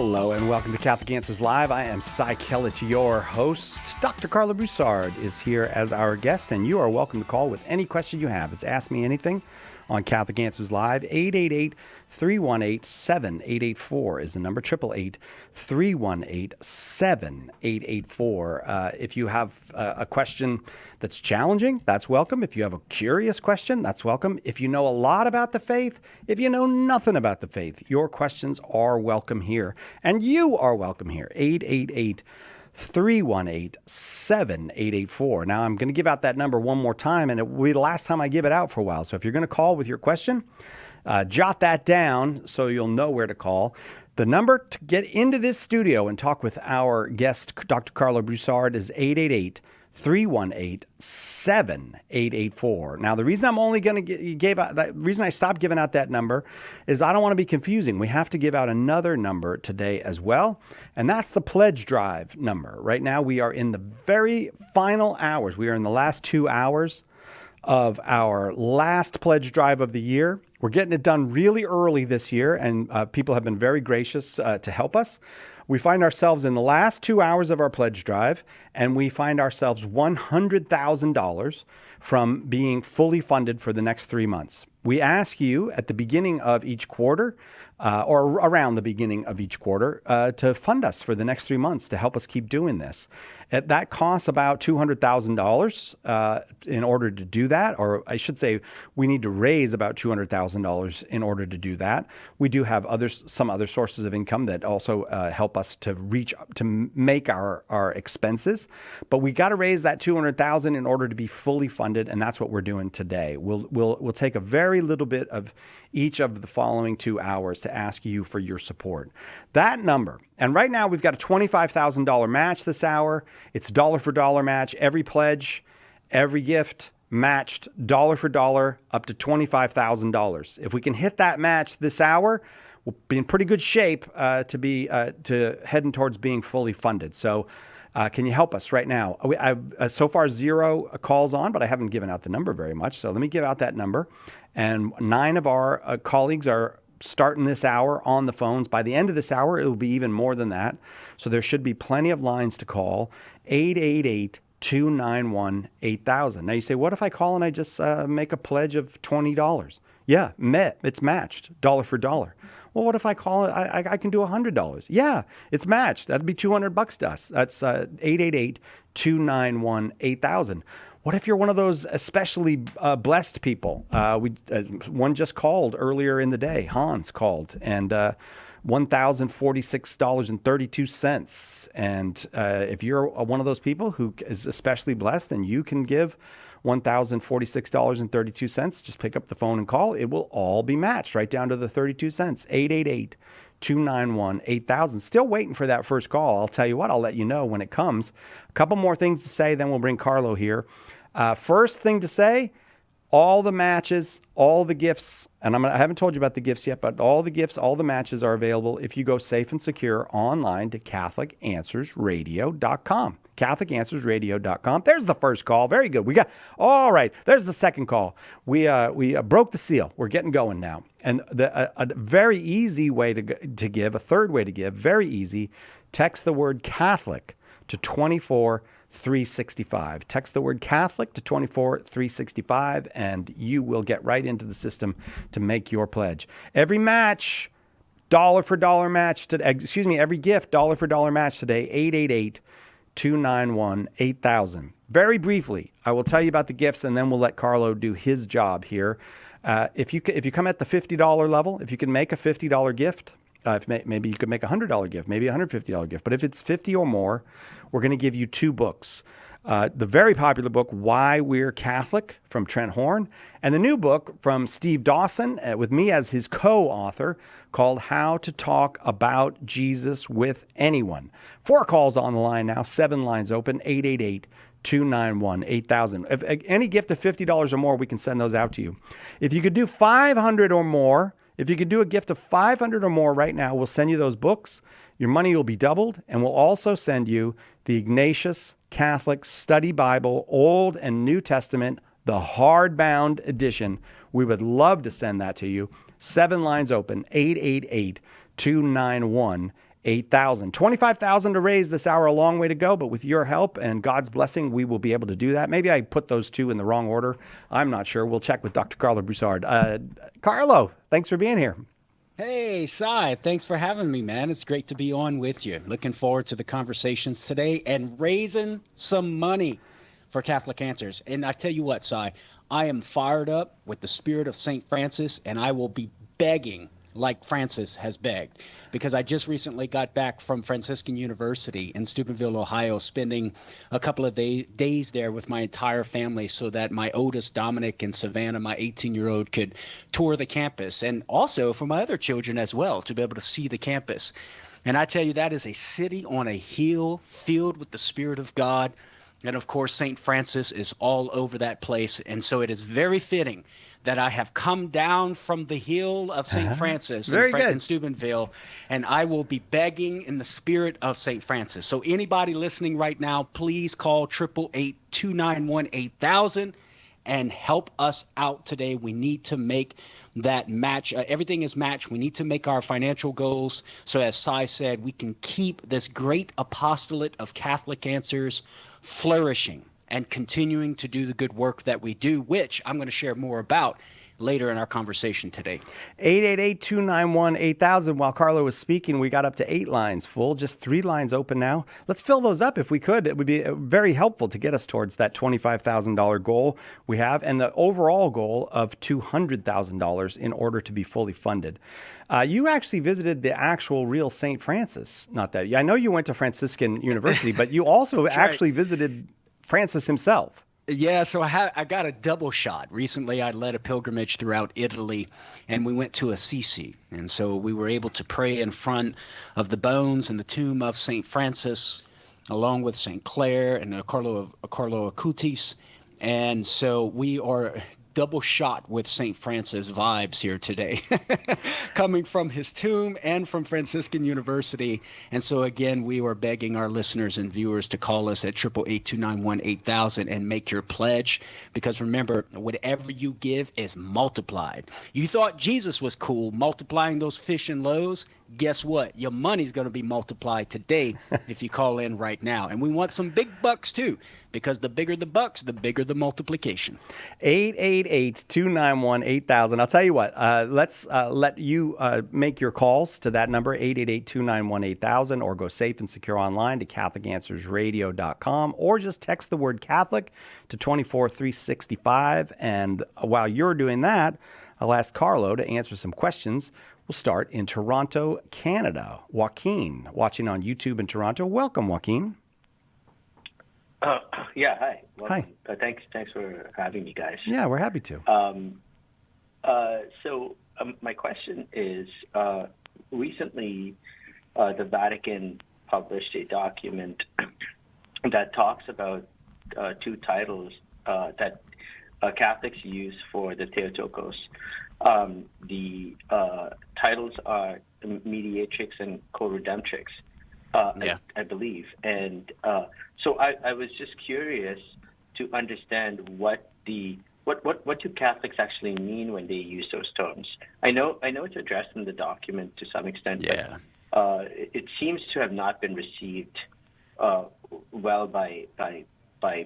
Hello and welcome to Catholic Answers Live. I am Cy Kellett, your host. Dr. Karlo Broussard is here as our guest, and you are welcome to call with any question you have. It's Ask Me Anything on Catholic Answers Live. 888-318-7884 is the number. 888-318-7884. If you have a question that's challenging, that's welcome. If you have a curious question, that's welcome. If you know a lot about the faith, if you know nothing about the faith, your questions are welcome here. And you are welcome here. 888-318-7884. Now, I'm going to give out that number one more time, and it will be the last time I give it out for a while. So if you're going to call with your question, jot that down so you'll know where to call. The number to get into this studio and talk with our guest, Dr. Karlo Broussard, is 888-318-7884. Now, the reason I'm only going to give out the reason I stopped giving out that number is I don't want to be confusing. We have to give out another number today as well, and that's the pledge drive number. Right now, we are in the very final hours. We are in the last 2 hours of our last pledge drive of the year. We're getting it done really early this year, and people have been very gracious to help us. We find ourselves in the last 2 hours of our pledge drive, and we find ourselves $100,000 from being fully funded for the next 3 months. We ask you at the beginning of each quarter, or around the beginning of each quarter, to fund us for the next 3 months to help us keep doing this. That costs about $200,000 in order to do that, or I should say we need to raise about $200,000 in order to do that. We do have some other sources of income that also help us to make our expenses, but we got to raise that $200,000 in order to be fully funded, and that's what we're doing today. We'll take a very little bit of each of the following 2 hours to ask you for your support. That number, and right now we've got a $25,000 match this hour. It's dollar for dollar match. Every pledge, every gift matched dollar for dollar up to $25,000. If we can hit that match this hour, we'll be in pretty good shape to heading towards being fully funded. So can you help us right now? I've so far 0 calls on, but I haven't given out the number very much. So let me give out that number. And 9 of our colleagues are starting this hour on the phones. By the end of this hour, it will be even more than that. So there should be plenty of lines to call. 888-291-8000. Now you say, what if I call and I just make a pledge of $20? Yeah, it's matched, dollar for dollar. Well, what if I call it? I can do $100. Yeah, it's matched. That'd be $200 to us. That's 888-291-8000. What if you're one of those especially blessed people? One just called earlier in the day. Hans called, and $1,046.32. And if you're one of those people who is especially blessed, and you can give $1,046.32, just pick up the phone and call. It will all be matched right down to the 32 cents. 888-291-8000. Still waiting for that first call. I'll tell you what, I'll let you know when it comes. A couple more things to say, then we'll bring Karlo here. First thing to say, all the matches, all the gifts, and I haven't told you about the gifts yet, but all the gifts, all the matches are available if you go safe and secure online to CatholicAnswersRadio.com. CatholicAnswersRadio.com. There's the first call. Very good. All right. There's the second call. We broke the seal. We're getting going now. And a very easy way to give, a third way to give, very easy. Text the word Catholic to 24365. Text the word Catholic to 24365, and you will get right into the system to make your pledge. Every match, dollar for dollar match. Every gift, dollar for dollar match today. 888-291-8000. Very briefly, I will tell you about the gifts, and then we'll let Karlo do his job here. If you come at the $50 level, if you can make a $50 gift, maybe you could make a $100 gift, maybe a $150 gift. But if it's 50 or more, we're going to give you 2 books. The very popular book, Why We're Catholic, from Trent Horn, and the new book from Steve Dawson, with me as his co-author, called How to Talk About Jesus with Anyone. 4 calls on the line now, 7 lines open, 888-291-8000. If any gift of $50 or more, we can send those out to you. If you could do 500 or more, if you could do a gift of 500 or more right now, we'll send you those books. Your money will be doubled, and we'll also send you the Ignatius Catholic Study Bible, Old and New Testament, the hardbound edition. We would love to send that to you. 7 lines open, 888-291-8000. 8,000. 25,000 to raise this hour, a long way to go, but with your help and God's blessing, we will be able to do that. Maybe I put those two in the wrong order. I'm not sure. We'll check with Dr. Karlo Broussard. Karlo, thanks for being here. Hey, Cy, thanks for having me, man. It's great to be on with you. Looking forward to the conversations today and raising some money for Catholic Answers. And I tell you what, Cy, I am fired up with the spirit of St. Francis, and I will be begging like Francis has begged, because I just recently got back from Franciscan University in Steubenville, Ohio, spending a couple of days there with my entire family so that my oldest, Dominic, and Savannah, my 18-year-old, could tour the campus, and also for my other children as well, to be able to see the campus. And I tell you, that is a city on a hill filled with the Spirit of God. And of course, St. Francis is all over that place. And so it is very fitting that I have come down from the hill of St. Francis in Steubenville, and I will be begging in the spirit of St. Francis. So anybody listening right now, please call 888-291-8000 and help us out today. We need to make that match. Everything is matched. We need to make our financial goals. So as Cy said, we can keep this great apostolate of Catholic Answers flourishing and continuing to do the good work that we do, which I'm going to share more about later in our conversation today. 888-291-8000. While Karlo was speaking, we got up to 8 lines full, just 3 lines open now. Let's fill those up if we could. It would be very helpful to get us towards that $25,000 goal we have and the overall goal of $200,000 in order to be fully funded. You actually visited the actual real St. Francis, not that. I know you went to Franciscan University, but you also actually visited Francis himself. Yeah, so I got a double shot. Recently, I led a pilgrimage throughout Italy, and we went to Assisi. And so we were able to pray in front of the bones and the tomb of St. Francis, along with St. Clare and Carlo Acutis. And so we are double shot with St. Francis vibes here today, coming from his tomb and from Franciscan University. And so again, we are begging our listeners and viewers to call us at 888-291-8000 and make your pledge, because remember, whatever you give is multiplied. You thought Jesus was cool multiplying those fish and loaves? Guess what? Your money's going to be multiplied today if you call in right now. And we want some big bucks too, because the bigger the bucks, the bigger the multiplication. 888-291-8000. I'll tell you what, let's let you make your calls to that number, 888-291-8000, or go safe and secure online to CatholicAnswersRadio.com, or just text the word Catholic to 24365. And while you're doing that, I'll ask Karlo to answer some questions. We'll start in Toronto, Canada. Joaquin, watching on YouTube in Toronto. Welcome, Joaquin. Yeah, hi. Welcome. Hi. Thanks for having me, guys. Yeah, we're happy to. So my question is, recently the Vatican published a document that talks about 2 titles that Catholics use for the Theotokos. The titles are Mediatrix and Redemptrix, I believe. And so I was just curious to understand what do Catholics actually mean when they use those terms. I know it's addressed in the document to some extent, but it seems to have not been received well by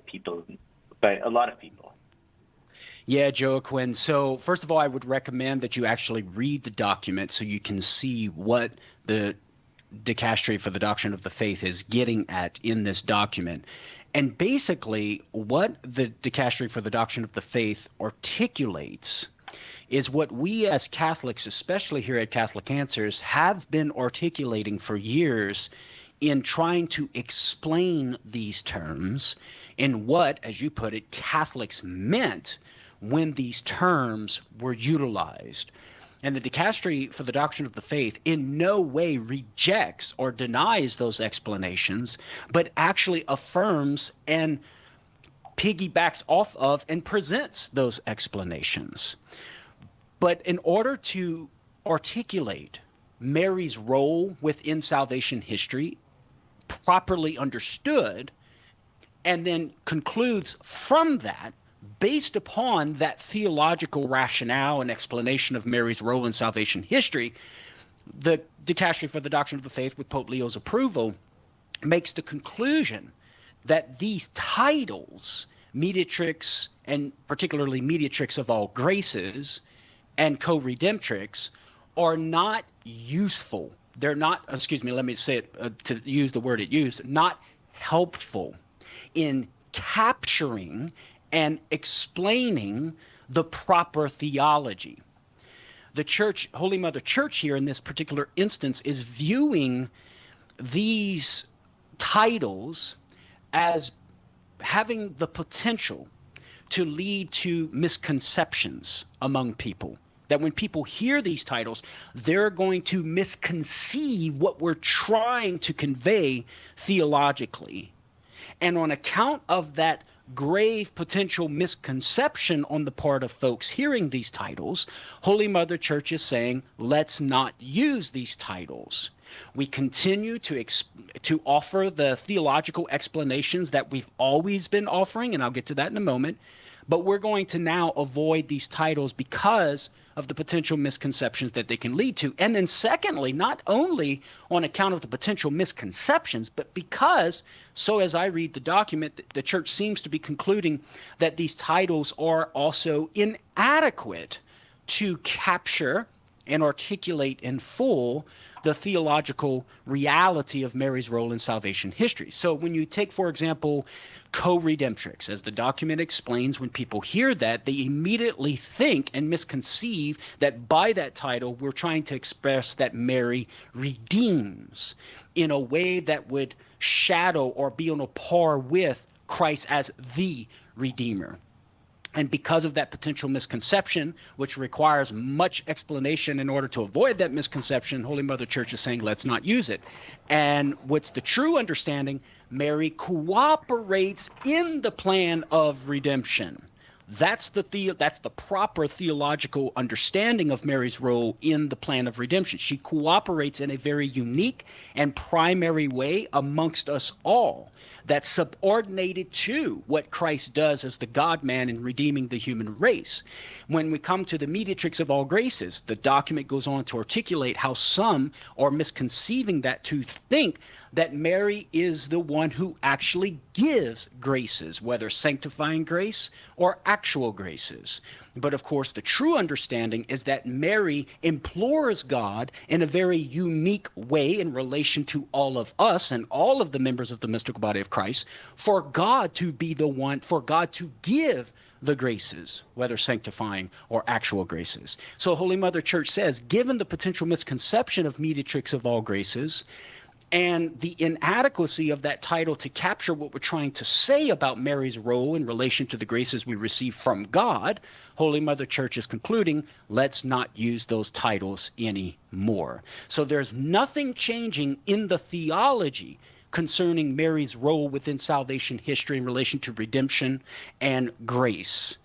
people, by a lot of people. Yeah, Joaquin. So first of all, I would recommend that you actually read the document so you can see what the Dicastery for the Doctrine of the Faith is getting at in this document. And basically, what the Dicastery for the Doctrine of the Faith articulates is what we as Catholics, especially here at Catholic Answers, have been articulating for years in trying to explain these terms in what, as you put it, Catholics meant when these terms were utilized. And the Dicastery for the Doctrine of the Faith in no way rejects or denies those explanations, but actually affirms and piggybacks off of and presents those explanations. But in order to articulate Mary's role within salvation history, properly understood, and then concludes from that, based upon that theological rationale and explanation of Mary's role in salvation history, the Dicastery for the Doctrine of the Faith, with Pope Leo's approval, makes the conclusion that these titles, Mediatrix, and particularly Mediatrix of all graces, and co-Redemptrix, are not useful. They're not, excuse me, let me say it to use the word it used, not helpful in capturing and explaining the proper theology. The Church, Holy Mother Church here in this particular instance, is viewing these titles as having the potential to lead to misconceptions among people. That when people hear these titles, they're going to misconceive what we're trying to convey theologically. And on account of that grave potential misconception on the part of folks hearing these titles, Holy Mother Church is saying, let's not use these titles. We continue to offer the theological explanations that we've always been offering, and I'll get to that in a moment. But we're going to now avoid these titles because of the potential misconceptions that they can lead to. And then secondly, not only on account of the potential misconceptions, but because, so as I read the document, the church seems to be concluding that these titles are also inadequate to capture and articulate in full the theological reality of Mary's role in salvation history. So when you take, for example, co-Redemptrix, as the document explains, when people hear that, they immediately think and misconceive that by that title, we're trying to express that Mary redeems in a way that would shadow or be on a par with Christ as the Redeemer. And because of that potential misconception, which requires much explanation in order to avoid that misconception, Holy Mother Church is saying, let's not use it. And what's the true understanding? Mary cooperates in the plan of redemption. That's the proper theological understanding of Mary's role in the plan of redemption. She cooperates in a very unique and primary way amongst us all, that's subordinated to what Christ does as the God-man in redeeming the human race. When we come to the Mediatrix of all graces, the document goes on to articulate how some are misconceiving that to think that Mary is the one who actually gives graces, whether sanctifying grace or actual graces. But of course, the true understanding is that Mary implores God in a very unique way in relation to all of us and all of the members of the mystical body of Christ, for God to be the one, for God to give the graces, whether sanctifying or actual graces. So Holy Mother Church says, given the potential misconception of Mediatrix of all graces, and the inadequacy of that title to capture what we're trying to say about Mary's role in relation to the graces we receive from God, Holy Mother Church is concluding, let's not use those titles anymore. So there's nothing changing in the theology concerning Mary's role within salvation history in relation to redemption and grace.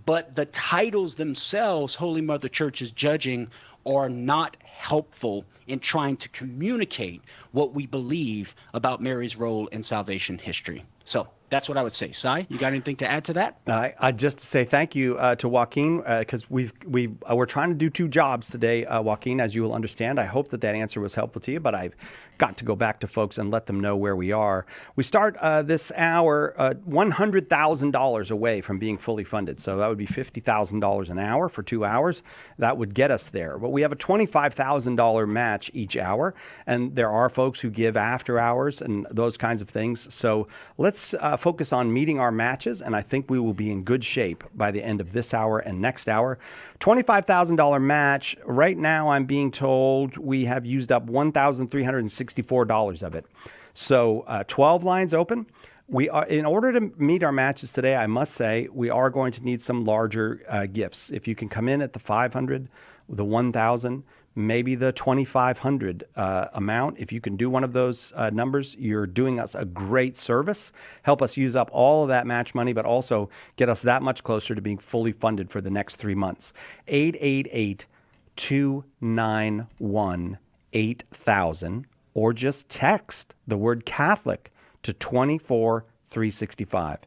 But the titles themselves, Holy Mother Church is judging, are not helpful in trying to communicate what we believe about Mary's role in salvation history. So that's what I would say. Sai, you got anything to add to that? I just say thank you to Joaquin, because we're trying to do two jobs today, Joaquin, as you will understand. I hope that answer was helpful to you, but I've got to go back to folks and let them know where we are. We start this hour $100,000 away from being fully funded. So that would be $50,000 an hour for 2 hours. That would get us there. But we have a $25,000 match each hour, and there are folks who give after hours and those kinds of things. So let's focus on meeting our matches, and I think we will be in good shape by the end of this hour and next hour. $25,000 match. Right now, I'm being told we have used up $1,364 of it. So 12 lines open. We are, in order to meet our matches today, I must say, we are going to need some larger gifts. If you can come in at the 500, the 1,000, maybe the 2,500 amount. If you can do one of those numbers, you're doing us a great service. Help us use up all of that match money, but also get us that much closer to being fully funded for the next 3 months. 888-291-8000, or just text the word Catholic to 243 $365.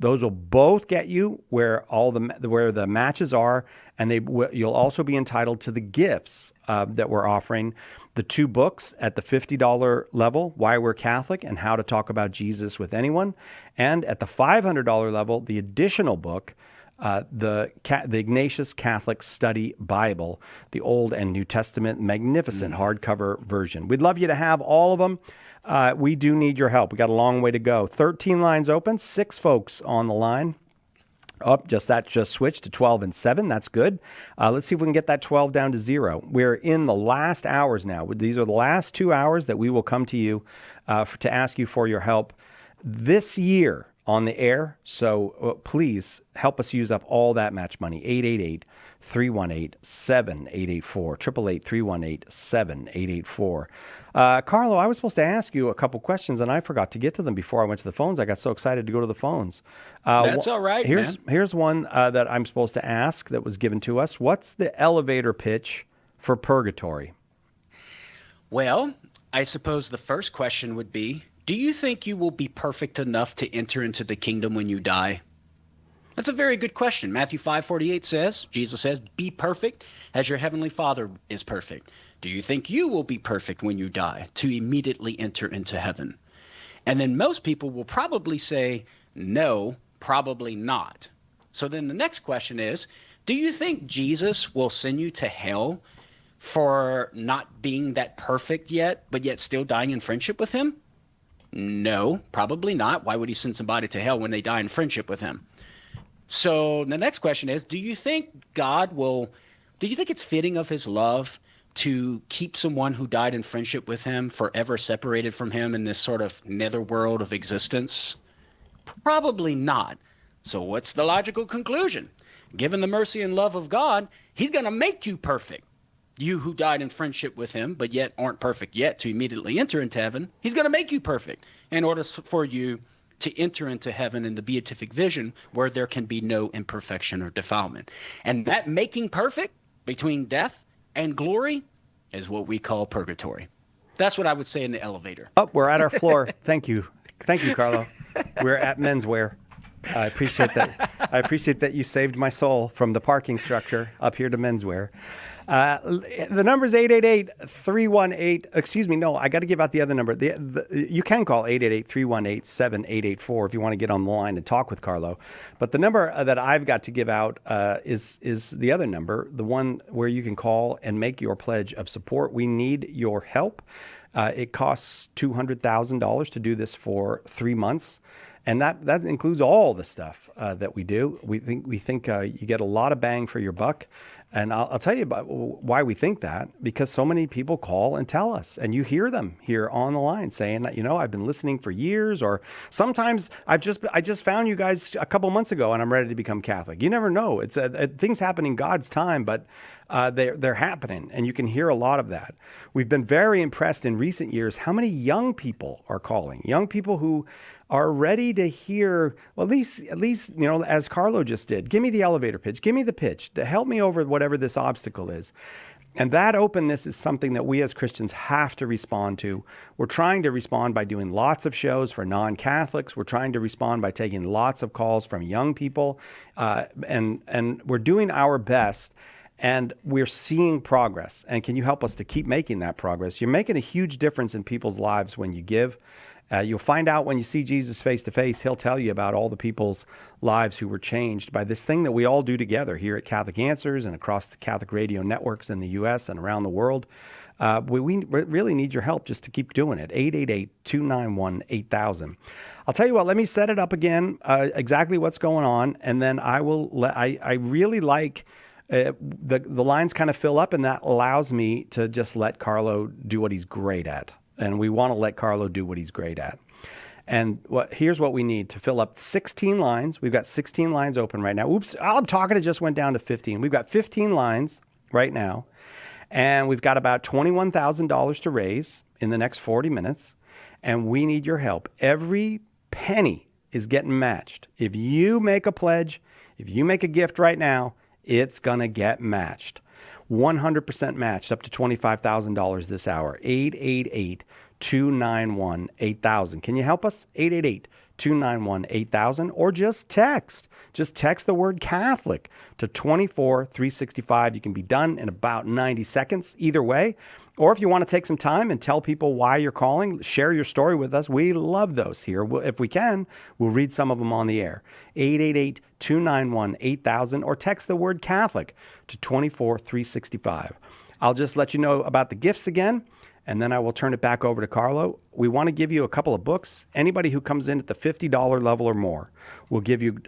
Those will both get you where the matches are, and you'll also be entitled to the gifts that we're offering. The 2 books at the $50 level, Why We're Catholic and How to Talk About Jesus with Anyone. And at the $500 level, the additional book, the Ignatius Catholic Study Bible, the Old and New Testament, magnificent hardcover version. We'd love you to have all of them. We do need your help. We got a long way to go. 13 lines open, 6 folks on the line. That just switched to 12 and 7. That's good. Let's see if we can get that 12 down to 0. We're in the last hours now. These are the last 2 hours that we will come to you to ask you for your help this year on the air. So please help us use up all that match money. 888-318-7884. 888-318-7884. Karlo, I was supposed to ask you a couple questions, and I forgot to get to them before I went to the phones. I got so excited to go to the phones. That's all right, man. Here's one that I'm supposed to ask that was given to us. What's the elevator pitch for Purgatory? Well, I suppose the first question would be, do you think you will be perfect enough to enter into the kingdom when you die? That's a very good question. Matthew 5:48 says, Jesus says, be perfect as your heavenly Father is perfect. Do you think you will be perfect when you die to immediately enter into heaven? And then most people will probably say, no, probably not. So then the next question is, do you think Jesus will send you to hell for not being that perfect yet, but yet still dying in friendship with him? No, probably not. Why would he send somebody to hell when they die in friendship with him? So the next question is, do you think it's fitting of his love to keep someone who died in friendship with him forever separated from him in this sort of netherworld of existence? Probably not. So what's the logical conclusion? Given the mercy and love of God, he's going to make you perfect. You who died in friendship with him, but yet aren't perfect yet to immediately enter into heaven, he's going to make you perfect in order for you to enter into heaven in the beatific vision where there can be no imperfection or defilement. And that making perfect between death and glory is what we call purgatory. That's what I would say in the elevator. Oh, we're at our floor. Thank you. Thank you, Karlo. We're at menswear. I appreciate that. I appreciate that you saved my soul from the parking structure up here to menswear. The number is 888-318. Excuse me. No, I got to give out the other number. You can call 888-318-7884 if you want to get on the line and talk with Karlo. But the number that I've got to give out is the other number, the one where you can call and make your pledge of support. We need your help. It costs $200,000 to do this for 3 months. And that includes all the stuff that we do. We think you get a lot of bang for your buck. And I'll tell you about why we think that, because so many people call and tell us, and you hear them here on the line saying, I've been listening for years, or sometimes I just found you guys a couple months ago and I'm ready to become Catholic. You never know. It's things happen in God's time, but they're happening, and you can hear a lot of that. We've been very impressed in recent years how many young people are calling, young people who are ready to hear, well, at least, as Karlo just did, give me the elevator pitch, give me the pitch to help me over whatever this obstacle is. And that openness is something that we as Christians have to respond to. We're trying to respond by doing lots of shows for non-Catholics. We're trying to respond by taking lots of calls from young people. And we're doing our best, and we're seeing progress. And can you help us to keep making that progress? You're making a huge difference in people's lives when you give. You'll find out when you see Jesus face to face. He'll tell you about all the people's lives who were changed by this thing that we all do together here at Catholic Answers and across the Catholic radio networks in the U.S. and around the world. We really need your help just to keep doing it. 888-291-8000. I'll tell you what, let me set it up again, exactly what's going on, and then I really like the lines kind of fill up, and that allows me to just let Karlo do what he's great at. And we want to let Karlo do what he's great at. And here's what we need to fill up 16 lines. We've got 16 lines open right now. Oops, I'm talking. It just went down to 15. We've got 15 lines right now. And we've got about $21,000 to raise in the next 40 minutes. And we need your help. Every penny is getting matched. If you make a pledge, if you make a gift right now, it's going to get matched. 100% matched up to $25,000 this hour. 888-291-8000. 888-291-8000. Can you help us? 888-291-8000, or just text. Just text the word Catholic to 24365. You can be done in about 90 seconds either way. Or if you want to take some time and tell people why you're calling, share your story with us. We love those here. If we can, we'll read some of them on the air. 888-291-8000, or text the word Catholic to 24365. I'll just let you know about the gifts again, and then I will turn it back over to Karlo. We want to give you a couple of books. Anybody who comes in at the $50 level or more, we'll give you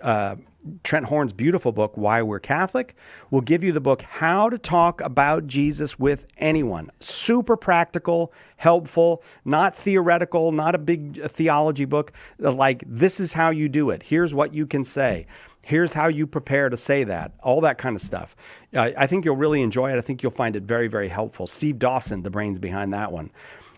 Trent Horn's beautiful book, Why We're Catholic. We'll give you the book, How to Talk About Jesus with Anyone. Super practical, helpful, not theoretical, not a big theology book. Like, this is how you do it. Here's what you can say. Here's how you prepare to say that, all that kind of stuff. I think you'll really enjoy it. I think you'll find it very, very helpful. Steve Dawson, the brains behind that one.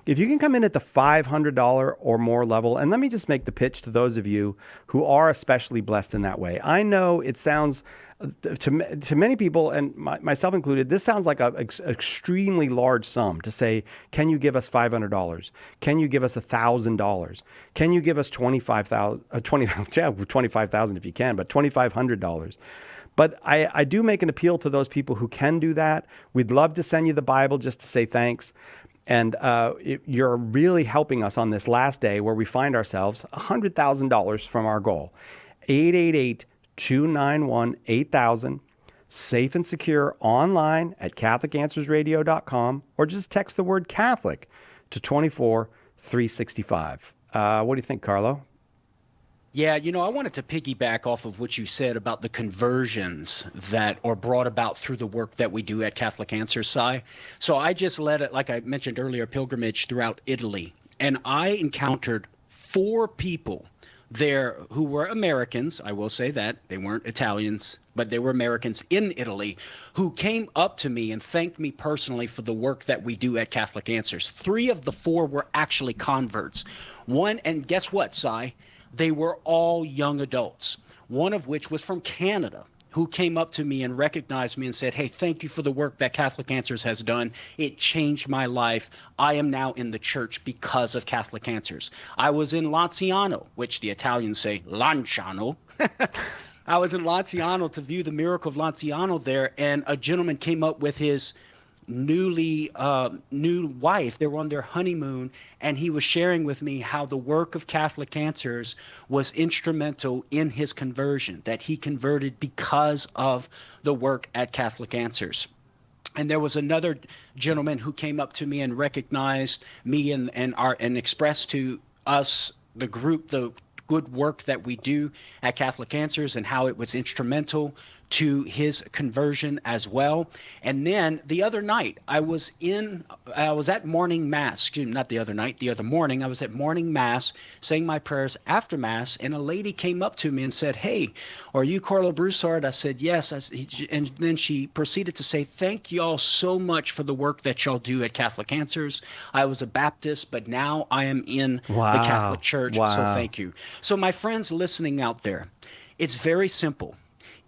If you can come in at the $500 or more level, and let me just make the pitch to those of you who are especially blessed in that way. I know it sounds, to many people, and myself included, this sounds like an extremely large sum to say, can you give us $500? Can you give us $1,000? Can you give us $25,000 if you can, but $2,500? But I do make an appeal to those people who can do that. We'd love to send you the Bible just to say thanks. And you're really helping us on this last day where we find ourselves $100,000 from our goal. 888-291-8000, safe and secure online at CatholicAnswersRadio.com, or just text the word Catholic to 24365. What do you think, Karlo? Yeah, I wanted to piggyback off of what you said about the conversions that are brought about through the work that we do at Catholic Answers, Si. So I just led it, like I mentioned earlier, pilgrimage throughout Italy. And I encountered 4 people there who were Americans. I will say that. They weren't Italians, but they were Americans in Italy who came up to me and thanked me personally for the work that we do at Catholic Answers. 3 of the 4 were actually converts. One, and guess what, Si? They were all young adults, one of which was from Canada, who came up to me and recognized me and said, hey, thank you for the work that Catholic Answers has done. It changed my life. I am now in the church because of Catholic Answers. I was in Lanciano, which the Italians say Lanciano. I was in Lanciano to view the miracle of Lanciano there, and a gentleman came up with his new wife. They were on their honeymoon, and he was sharing with me how the work of Catholic Answers was instrumental in his conversion, that he converted because of the work at Catholic Answers. And there was another gentleman who came up to me and recognized me and expressed to us, the group, the good work that we do at Catholic Answers and how it was instrumental to his conversion as well. And then the other night, I was at morning mass. Not the other night, the other morning, I was at morning mass saying my prayers after mass, and a lady came up to me and said, hey, are you Karlo Broussard? I said, yes. And then she proceeded to say, thank y'all so much for the work that y'all do at Catholic Answers. I was a Baptist, but now I am in the Catholic Church, so thank you. So my friends listening out there, it's very simple.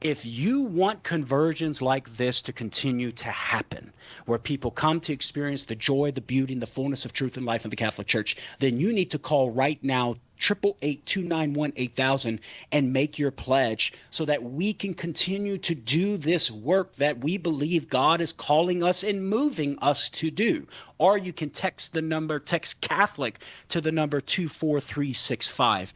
If you want conversions like this to continue to happen, where people come to experience the joy, the beauty, and the fullness of truth and life in the Catholic Church, then you need to call right now, 888-291-8000, and make your pledge so that we can continue to do this work that we believe God is calling us and moving us to do. Or you can text Catholic to the number 24365.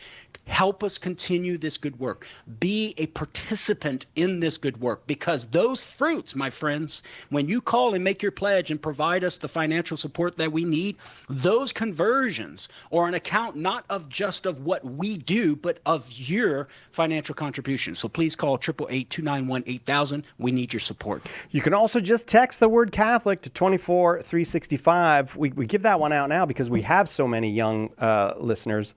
Help us continue this good work. Be a participant in this good work, because those fruits, my friends, when you call and make your pledge and provide us the financial support that we need, those conversions are an account not of just of what we do, but of your financial contribution. So please call 888-291-8000. We need your support. You can also just text the word Catholic to 24365. We give that one out now because we have so many young listeners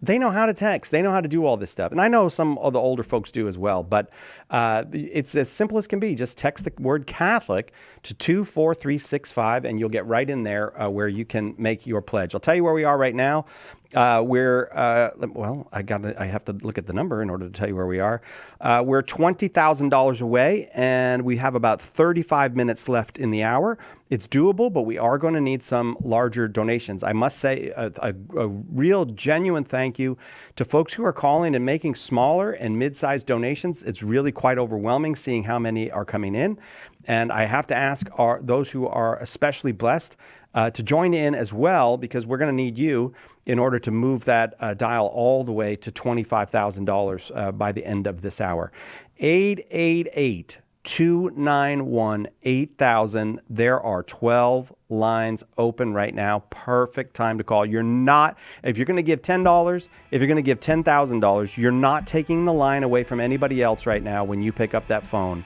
They know how to text. They know how to do all this stuff. And I know some of the older folks do as well, but it's as simple as can be. Just text the word Catholic to 24365 and you'll get right in there where you can make your pledge. I'll tell you where we are right now. I have to look at the number in order to tell you where we are. We're $20,000 away, and we have about 35 minutes left in the hour. It's doable, but we are going to need some larger donations. I must say a real genuine thank you to folks who are calling and making smaller and mid-sized donations. It's really quite overwhelming seeing how many are coming in. And I have to ask those who are especially blessed to join in as well, because we're going to need you in order to move that dial all the way to $25,000 by the end of this hour. 888-291-8000. There are 12 lines open right now. Perfect time to call. If you're going to give $10, if you're going to give $10,000, you're not taking the line away from anybody else right now when you pick up that phone.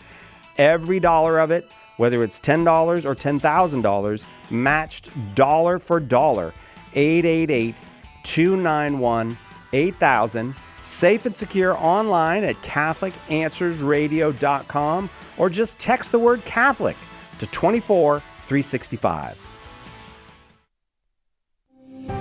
Every dollar of it, whether it's $10 or $10,000, matched dollar for dollar. 888-291-8000. Safe and secure online at CatholicAnswersRadio.com, or just text the word Catholic to 24365.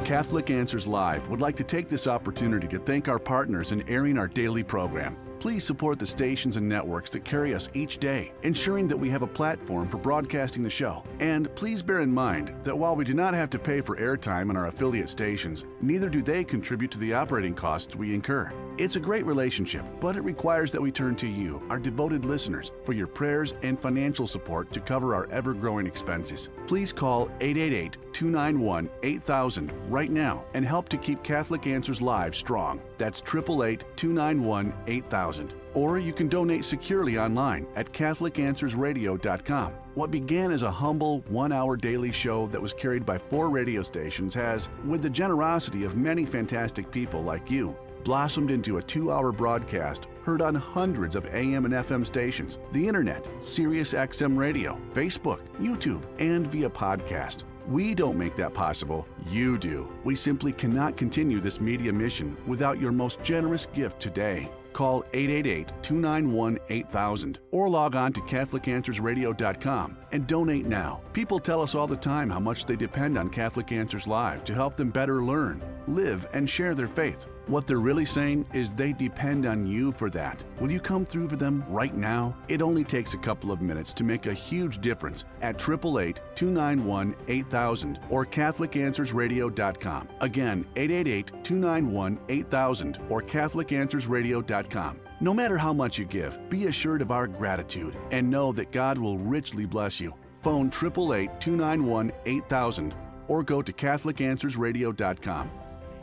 Catholic Answers Live would like to take this opportunity to thank our partners in airing our daily program. Please support the stations and networks that carry us each day, ensuring that we have a platform for broadcasting the show. And please bear in mind that while we do not have to pay for airtime on our affiliate stations, neither do they contribute to the operating costs we incur. It's a great relationship, but it requires that we turn to you, our devoted listeners, for your prayers and financial support to cover our ever-growing expenses. Please call 888-291-8000 right now and help to keep Catholic Answers Live strong. That's 888-291-8000. Or you can donate securely online at CatholicAnswersRadio.com. What began as a humble one-hour daily show that was carried by 4 radio stations has, with the generosity of many fantastic people like you, blossomed into a 2-hour broadcast heard on hundreds of AM and FM stations, the internet, Sirius XM radio, Facebook, YouTube, and via podcast. We don't make that possible. You do. We simply cannot continue this media mission without your most generous gift today. Call 888-291-8000 or log on to CatholicAnswersRadio.com and donate now. People tell us all the time how much they depend on Catholic Answers Live to help them better learn, live, and share their faith. What they're really saying is they depend on you for that. Will you come through for them right now? It only takes a couple of minutes to make a huge difference at 888-291-8000 or CatholicAnswersRadio.com. Again, 888-291-8000 or CatholicAnswersRadio.com. No matter how much you give, be assured of our gratitude and know that God will richly bless you. Phone 888-291-8000 or go to CatholicAnswersRadio.com.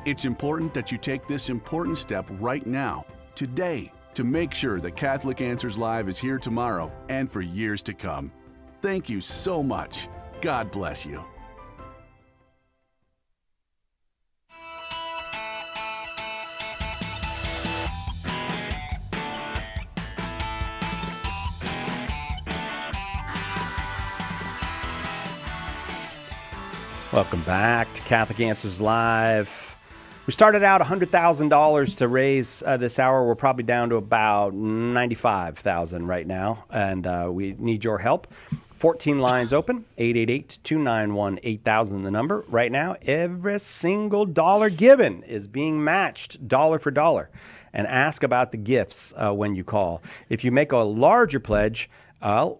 It's important that you take this important step right now, today, to make sure that Catholic Answers Live is here tomorrow and for years to come. Thank you so much. God bless you. Welcome back to Catholic Answers Live. We started out $100,000 to raise this hour. We're probably down to about $95,000 right now, and we need your help. 14 lines open, 888-291-8000 the number. Right now, every single dollar given is being matched dollar for dollar. And ask about the gifts when you call. If you make a larger pledge,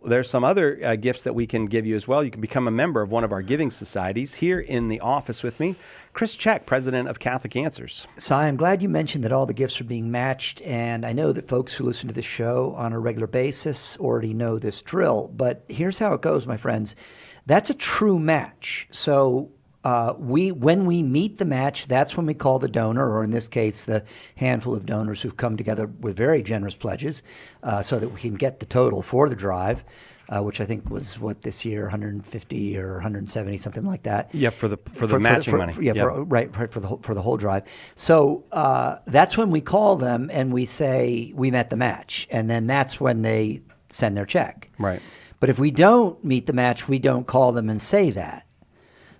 there's some other gifts that we can give you as well. You can become a member of one of our giving societies. Here in the office with me, Chris Check, president of Catholic Answers. Cy, I'm glad you mentioned that all the gifts are being matched, and I know that folks who listen to the show on a regular basis already know this drill, but here's how it goes, my friends. That's a true match. So when we meet the match, that's when we call the donor, or in this case, the handful of donors who've come together with very generous pledges so that we can get the total for the drive, which I think was, this year, 150 or 170, something like that. Yeah, for the matching money. Yeah, yep. for the whole drive. So that's when we call them and we say we met the match, and then that's when they send their check. Right. But if we don't meet the match, we don't call them and say that.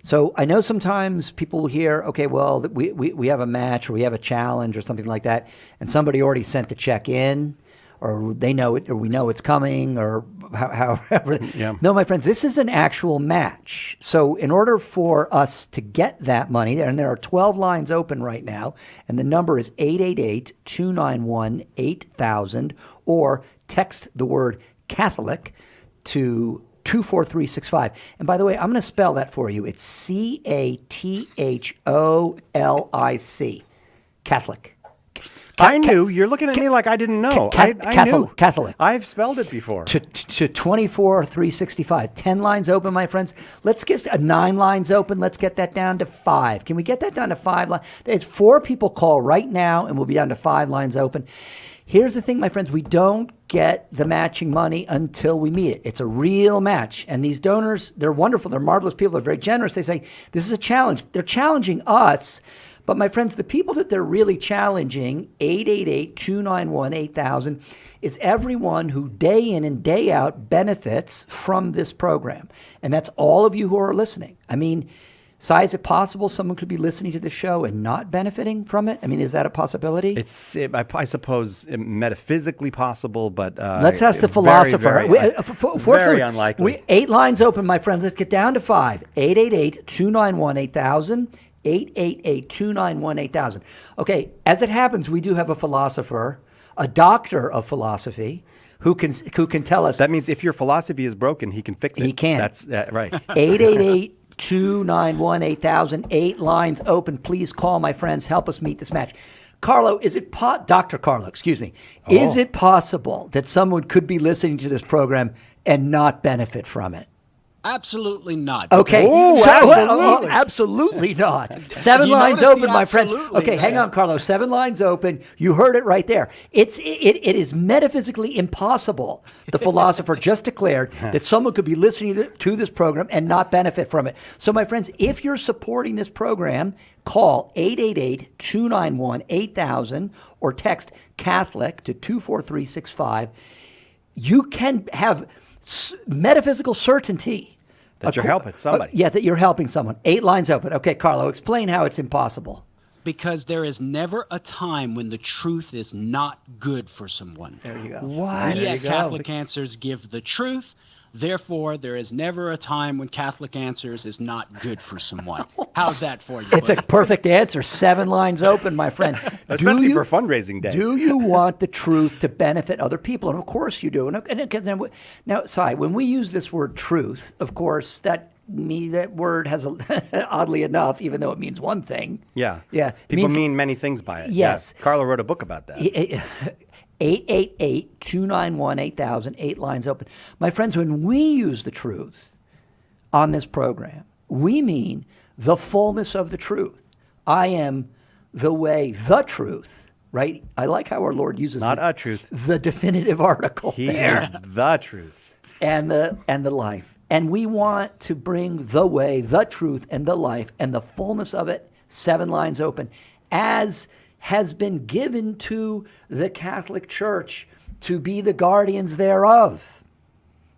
So I know sometimes people will hear, okay, well, we have a match or we have a challenge or something like that, and somebody already sent the check in, or they know it, or we know it's coming, or however. Yeah. No, my friends, this is an actual match. So in order for us to get that money, and there are 12 lines open right now, and the number is 888-291-8000, or text the word Catholic to 24365. And by the way, I'm going to spell that for you. It's CATHOLIC. Catholic. I knew. You're looking at me like I didn't know. I knew. Catholic. I've spelled it before. To 24365. 10 lines open, my friends. Let's get 9 lines open. Let's get that down to 5. Can we get that down to 5 lines? There's 4 people call right now, and we'll be down to 5 lines open. Here's the thing, my friends. We don't get the matching money until we meet it. It's a real match. And these donors, they're wonderful. They're marvelous people. They're very generous. They say, this is a challenge. They're challenging us. But my friends, the people that they're really challenging, 888-291-8000, is everyone who day in and day out benefits from this program. And that's all of you who are listening. I mean, Cy, is it possible someone could be listening to the show and not benefiting from it? I mean, is that a possibility? I suppose, metaphysically possible, but let's ask the philosopher. Very unlikely. 8 lines open, my friends. Let's get down to 5. 888-291-8000. 888-291-8000. Okay, as it happens, we do have a philosopher, a doctor of philosophy, who can tell us. That means if your philosophy is broken, he can fix it. He can. That's right. 888-291-8000. 8 lines open. Please call, my friends. Help us meet this match. Carlo, Dr. Carlo, excuse me. Is it possible that someone could be listening to this program and not benefit from it? Absolutely not. Okay. Absolutely. Absolutely not. 7 You lines noticed open, the my friends. absolutely Okay, hang there. on, Carlo. 7 lines open. You heard it right there. It is metaphysically impossible, the philosopher just declared, that someone could be listening to this program and not benefit from it. So, my friends, if you're supporting this program, call 888-291-8000 or text Catholic to 24365. You can have metaphysical certainty That you're helping somebody. that you're helping someone. 8 lines open. Okay, Carlo, explain how it's impossible. Because there is never a time when the truth is not good for someone. There you go. What? We at Catholic Answers give the truth. Therefore, there is never a time when Catholic Answers is not good for someone. How's that for you? It's a buddy? perfect answer. 7 lines open, my friend. Especially for fundraising day. Do you want the truth to benefit other people? And of course you do. Now, Cy, when we use this word truth, of course, that word has, oddly enough, even though it means one thing. Yeah. Yeah. People mean many things by it. Yes. Yeah. Karlo wrote a book about that. 888-291-8000, 8 lines open. My friends, when we use the truth on this program, we mean the fullness of the truth. I am the way, the truth, right? I like how our Lord uses Not a truth. the definitive article He there. is the truth. And the life. And we want to bring the way, the truth, and the life, and the fullness of it, 7 lines open, as has been given to the Catholic Church to be the guardians thereof.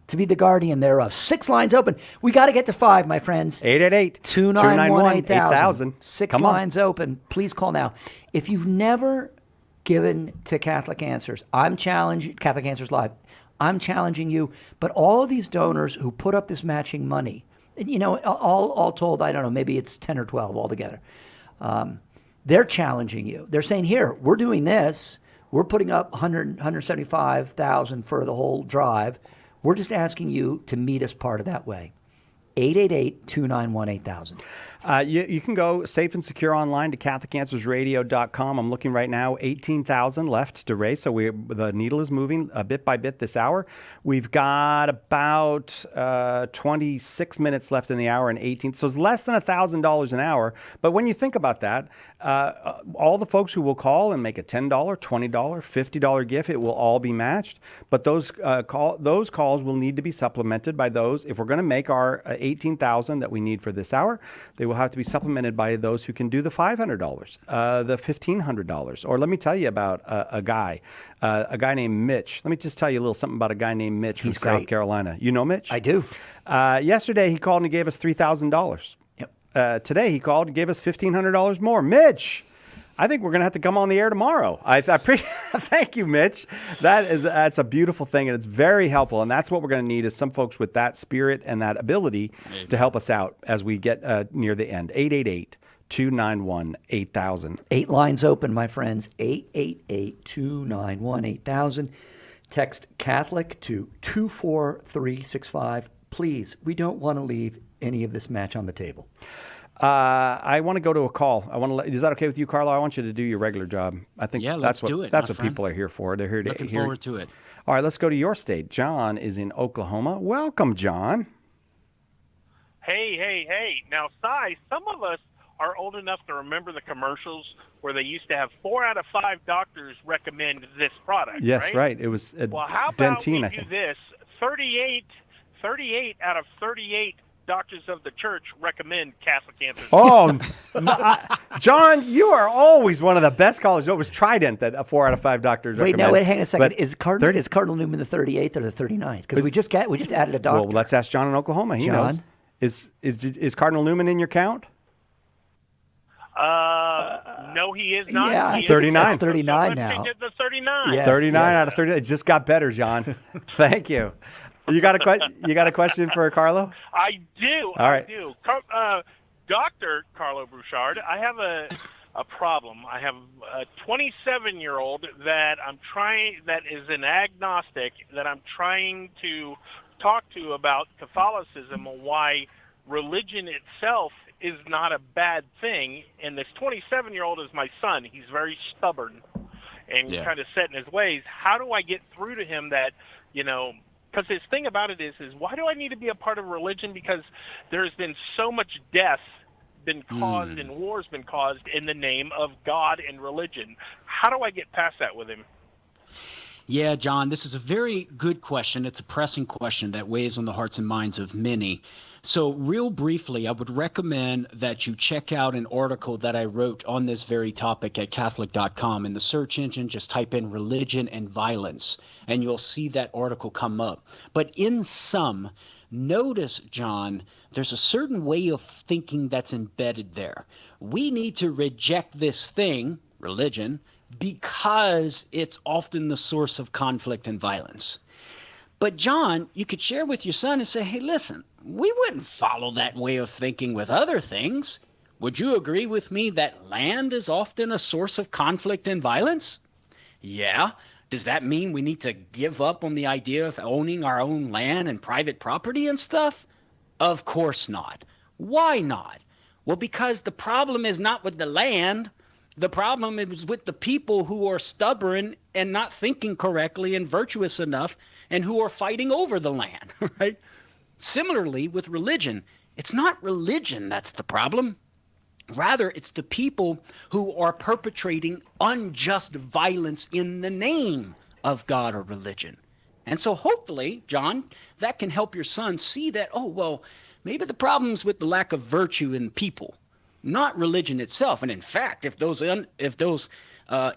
To be the guardian thereof. 6 lines open. We got to get to 5, my friends. 888-291-8000. 6 Come on. lines open. Please call now. If you've never given to Catholic Answers, I'm challenging Catholic Answers Live. I'm challenging you. But all of these donors who put up this matching money, you know, all told, I don't know, maybe it's 10 or 12 altogether. They're challenging you. They're saying, here, we're doing this. We're putting up $175,000 for the whole drive. We're just asking you to meet us part of that way. 888-291-8000. You can go safe and secure online to CatholicAnswersRadio.com. I'm looking right now, 18,000 left to raise. So the needle is moving bit by bit this hour. We've got about 26 minutes left in the hour and 18. So it's less than $1,000 an hour. But when you think about that, all the folks who will call and make a $10, $20, $50 gift, it will all be matched. But those calls will need to be supplemented by those. If we're going to make our 18,000 that we need for this hour, they will have to be supplemented by those who can do the $500, the $1,500. Or let me tell you about a guy named Mitch. Let me just tell you a little something about a guy named Mitch from South Carolina. You know Mitch? I do. Yesterday he called and he gave us $3,000. Yep. today he called and gave us $1,500 more. Mitch, I think we're going to have to come on the air tomorrow. I thank you, Mitch. That's a beautiful thing, and it's very helpful. And that's what we're going to need is some folks with that spirit and that ability to help us out as we get near the end. 888-291-8000. 8 lines open, my friends. 888-291-8000. Text Catholic to 24365. Please, we don't want to leave any of this match on the table. I want to go to a call. Is that okay with you, Karlo? I want you to do your regular job. I think let's do it. That's what people are here for. They're here to Looking forward to it. All right, let's go to your state. John is in Oklahoma. Welcome, John. Hey. Now, Si, some of us are old enough to remember the commercials where they used to have 4 out of 5 doctors recommend this product. Yes, right. It was how Dentine, about we do this? 38 out of 38 doctors of the church recommend Catholic Answers. Oh, John, you are always one of the best callers. It was Trident that 4 out of 5 doctors recommend. Wait, hang on a second. Is Cardinal Newman the 38th or the 39th? Because we just added a doctor. Well, let's ask John in Oklahoma. He knows. Is Cardinal Newman in your count? No, he is not. Yeah, he 39. Is 39 so now. Let's the 39. Yes, 39 out of 30. It just got better, John. Thank you. You got a question for Karlo? I do. All right. I do. Dr. Karlo Broussard, I have a problem. I have a 27-year-old that is an agnostic that I'm trying to talk to about Catholicism and why religion itself is not a bad thing. And this 27-year-old is my son. He's very stubborn and kind of set in his ways. How do I get through to him that, because his thing about it is why do I need to be a part of religion? Because there's been so much death been caused and wars been caused in the name of God and religion. How do I get past that with him? Yeah, John, this is a very good question. It's a pressing question that weighs on the hearts and minds of many. So real briefly, I would recommend that you check out an article that I wrote on this very topic at Catholic.com. In the search engine, just type in religion and violence, and you'll see that article come up. But in sum, notice, John, there's a certain way of thinking that's embedded there. We need to reject this thing, religion, because it's often the source of conflict and violence. But John, you could share with your son and say, hey, listen, we wouldn't follow that way of thinking with other things. Would you agree with me that land is often a source of conflict and violence? Yeah. Does that mean we need to give up on the idea of owning our own land and private property and stuff? Of course not. Why not? Well, because the problem is not with the land. The problem is with the people who are stubborn and not thinking correctly and virtuous enough and who are fighting over the land, right? Similarly, with religion, it's not religion that's the problem. Rather, it's the people who are perpetrating unjust violence in the name of God or religion. And so hopefully, John, that can help your son see that, oh, well, maybe the problem's with the lack of virtue in people, not religion itself. And in fact, if those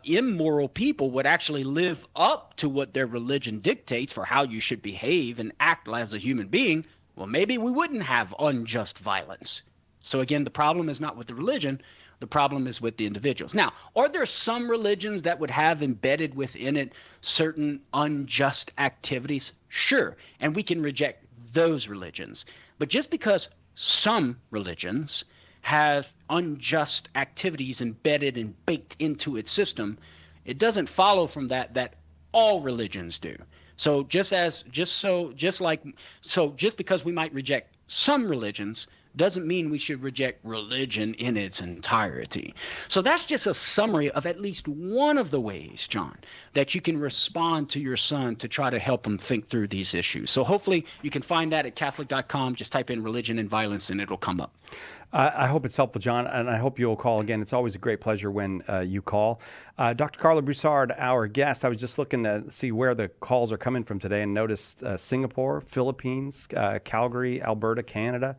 immoral people would actually live up to what their religion dictates for how you should behave and act as a human being, well, maybe we wouldn't have unjust violence. So again, the problem is not with the religion. The problem is with the individuals. Now, are there some religions that would have embedded within it certain unjust activities? Sure. And we can reject those religions. But just because some religions have unjust activities embedded and baked into its system, it doesn't follow from that all religions do. So just because we might reject some religions doesn't mean we should reject religion in its entirety. So that's just a summary of at least one of the ways, John, that you can respond to your son to try to help him think through these issues. So hopefully you can find that at Catholic.com. Just type in religion and violence and it'll come up. I hope it's helpful, John, and I hope you'll call again. It's always a great pleasure when you call. Dr. Karlo Broussard, our guest, I was just looking to see where the calls are coming from today and noticed Singapore, Philippines, Calgary, Alberta, Canada.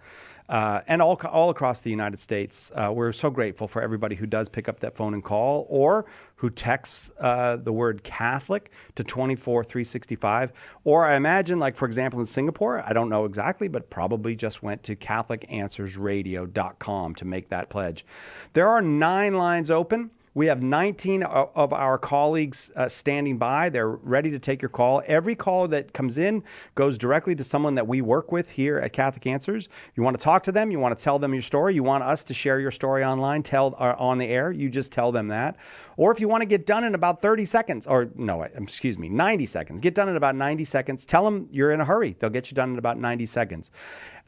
and all across the United States. We're so grateful for everybody who does pick up that phone and call, or who texts the word Catholic to 24365. Or I imagine, like, for example, in Singapore, I don't know exactly, but probably just went to CatholicAnswersRadio.com to make that pledge. There are 9 lines open. We have 19 of our colleagues standing by. They're ready to take your call. Every call that comes in goes directly to someone that we work with here at Catholic Answers. You want to talk to them, you want to tell them your story, you want us to share your story online, on the air, you just tell them that. Or if you want to get done in about 30 seconds, 90 seconds, get done in about 90 seconds, tell them you're in a hurry. They'll get you done in about 90 seconds.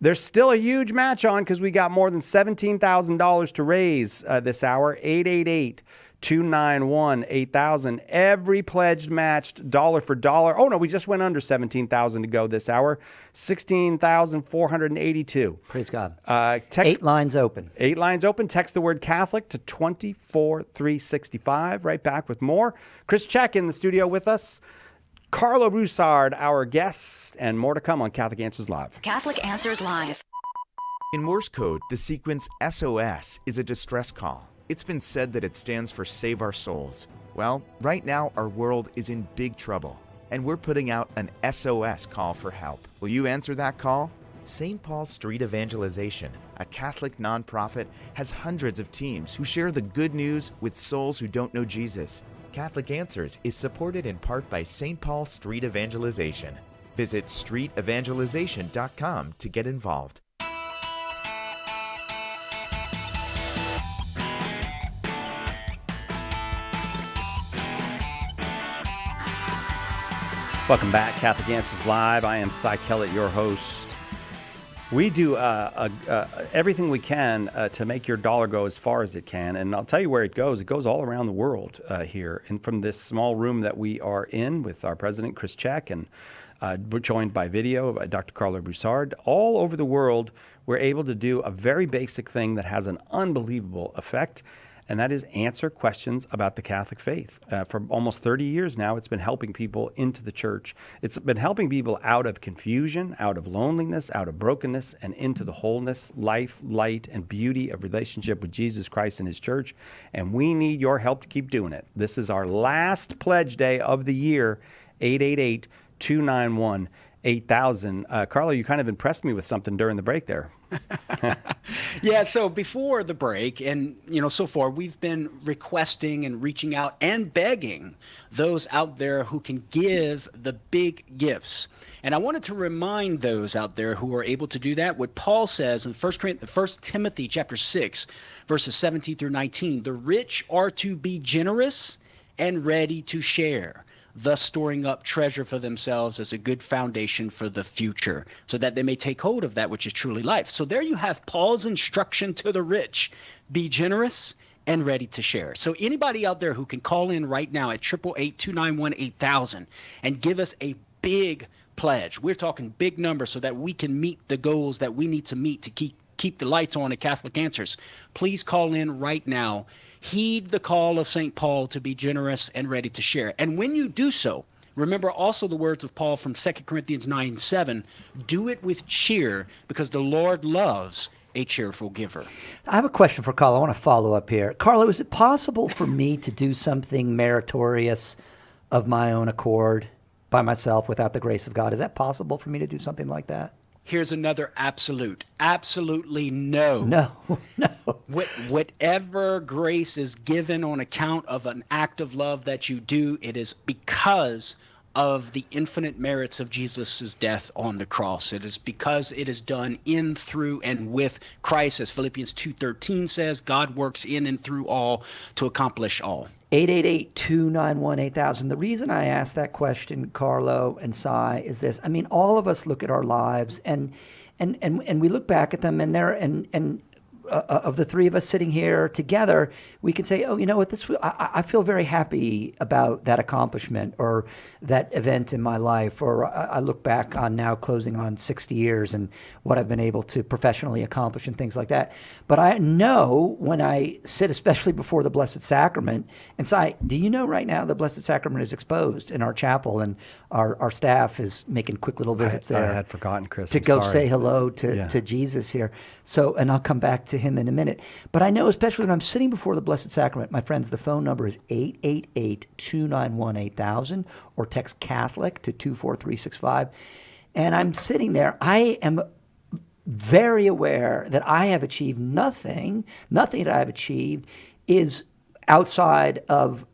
There's still a huge match on because we got more than $17,000 to raise this hour. 888-291-8000. Every pledged matched dollar for dollar. Oh no, we just went under 17,000 to go this hour. 16,482. Praise God. 8 lines open. 8 lines open. Text the word Catholic to 24365. Right back with more. Chris Check in the studio with us. Karlo Broussard, our guest, and more to come on Catholic Answers Live. Catholic Answers Live. In Morse code, the sequence SOS is a distress call. It's been said that it stands for Save Our Souls. Well, right now our world is in big trouble, and we're putting out an SOS call for help. Will you answer that call? St. Paul Street Evangelization, a Catholic nonprofit, has hundreds of teams who share the good news with souls who don't know Jesus. Catholic Answers is supported in part by St. Paul Street Evangelization. Visit streetevangelization.com to get involved. Welcome back, Catholic Answers Live. I am Cy Kellett, your host. We do everything we can to make your dollar go as far as it can. And I'll tell you where it goes. It goes all around the world here. And from this small room that we are in with our president, Chris Check, and we're joined by video by Dr. Karlo Broussard. All over the world, we're able to do a very basic thing that has an unbelievable effect. And that is answer questions about the Catholic faith. For almost 30 years now, it's been helping people into the church. It's been helping people out of confusion, out of loneliness, out of brokenness, and into the wholeness, life, light, and beauty of relationship with Jesus Christ and his church. And we need your help to keep doing it. This is our last pledge day of the year, 888-291-8000. Karlo, you kind of impressed me with something during the break there. Yeah, so before the break, and so far, we've been requesting and reaching out and begging those out there who can give the big gifts. And I wanted to remind those out there who are able to do that what Paul says in 1 Timothy chapter 6, verses 17 through 19. The rich are to be generous and ready to share, thus storing up treasure for themselves as a good foundation for the future, so that they may take hold of that which is truly life. So there you have Paul's instruction to the rich: be generous and ready to share. So anybody out there who can call in right now at 888-291-8000 and give us a big pledge. We're talking big numbers so that we can meet the goals that we need to meet to keep the lights on at Catholic Answers. Please call in right now. Heed the call of St. Paul to be generous and ready to share. And when you do so, remember also the words of Paul from 2 Corinthians 9:7. Do it with cheer, because the Lord loves a cheerful giver. I have a question for Karlo. I want to follow up here. Karlo, is it possible for me to do something meritorious of my own accord by myself without the grace of God? Is that possible for me to do something like that? Here's another absolute. Absolutely no. No. Whatever grace is given on account of an act of love that you do, it is because of the infinite merits of Jesus' death on the cross. It is because it is done in, through, and with Christ. As Philippians 2:13 says, God works in and through all to accomplish all. 888-291-8000. The reason I asked that question, Karlo and Cy, is this. I mean, all of us look at our lives and we look back at them, and of the three of us sitting here together, we can say, oh, you know what, I feel very happy about that accomplishment or that event in my life, or I look back on now closing on 60 years and what I've been able to professionally accomplish and things like that. But I know when I sit, especially before the Blessed Sacrament, and say, do you know right now the Blessed Sacrament is exposed in our chapel, and our staff is making quick little visits there. I had forgotten, Chris. To I'm go sorry. say hello to Jesus here. So, and I'll come back to him in a minute. But I know, especially when I'm sitting before the Blessed Sacrament, my friends, the phone number is 888-291-8000, or text Catholic to 24365. And I'm sitting there. I am very aware that I have achieved nothing. Nothing that I have achieved is outside of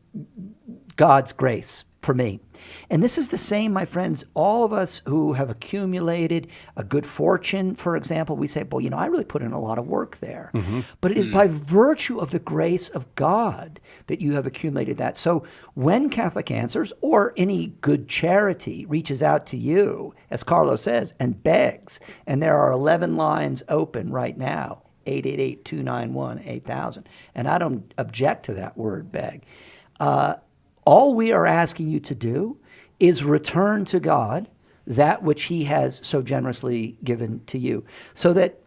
God's grace for me. And this is the same, my friends, all of us who have accumulated a good fortune, for example, we say, well, I really put in a lot of work there. But it is by virtue of the grace of God that you have accumulated that. So when Catholic Answers or any good charity reaches out to you, as Karlo says, and begs, and there are 11 lines open right now, 888-291-8000, and I don't object to that word, beg. All we are asking you to do is return to God that which he has so generously given to you, so that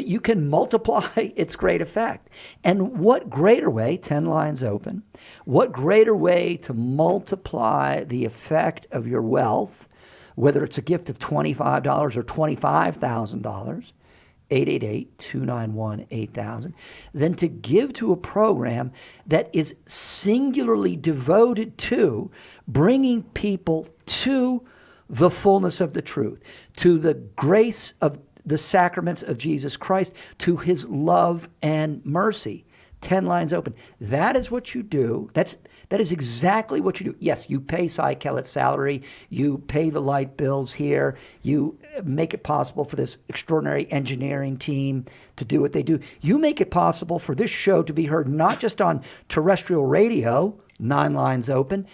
you can multiply its great effect. And what greater way, 10 lines open, what greater way to multiply the effect of your wealth, whether it's a gift of $25 or $25,000, 888-291-8000, than to give to a program that is singularly devoted to bringing people to the fullness of the truth, to the grace of the sacraments of Jesus Christ, to his love and mercy. 10 lines open. That is what you do. That is exactly what you do. Yes, you pay Cy Kellett's salary. You pay the light bills here. You make it possible for this extraordinary engineering team to do what they do. You make it possible for this show to be heard not just on terrestrial radio, 9 lines open,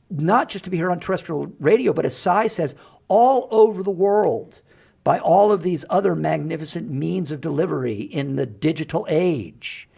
not just to be heard on terrestrial radio, but as Cy says, all over the world by all of these other magnificent means of delivery in the digital age.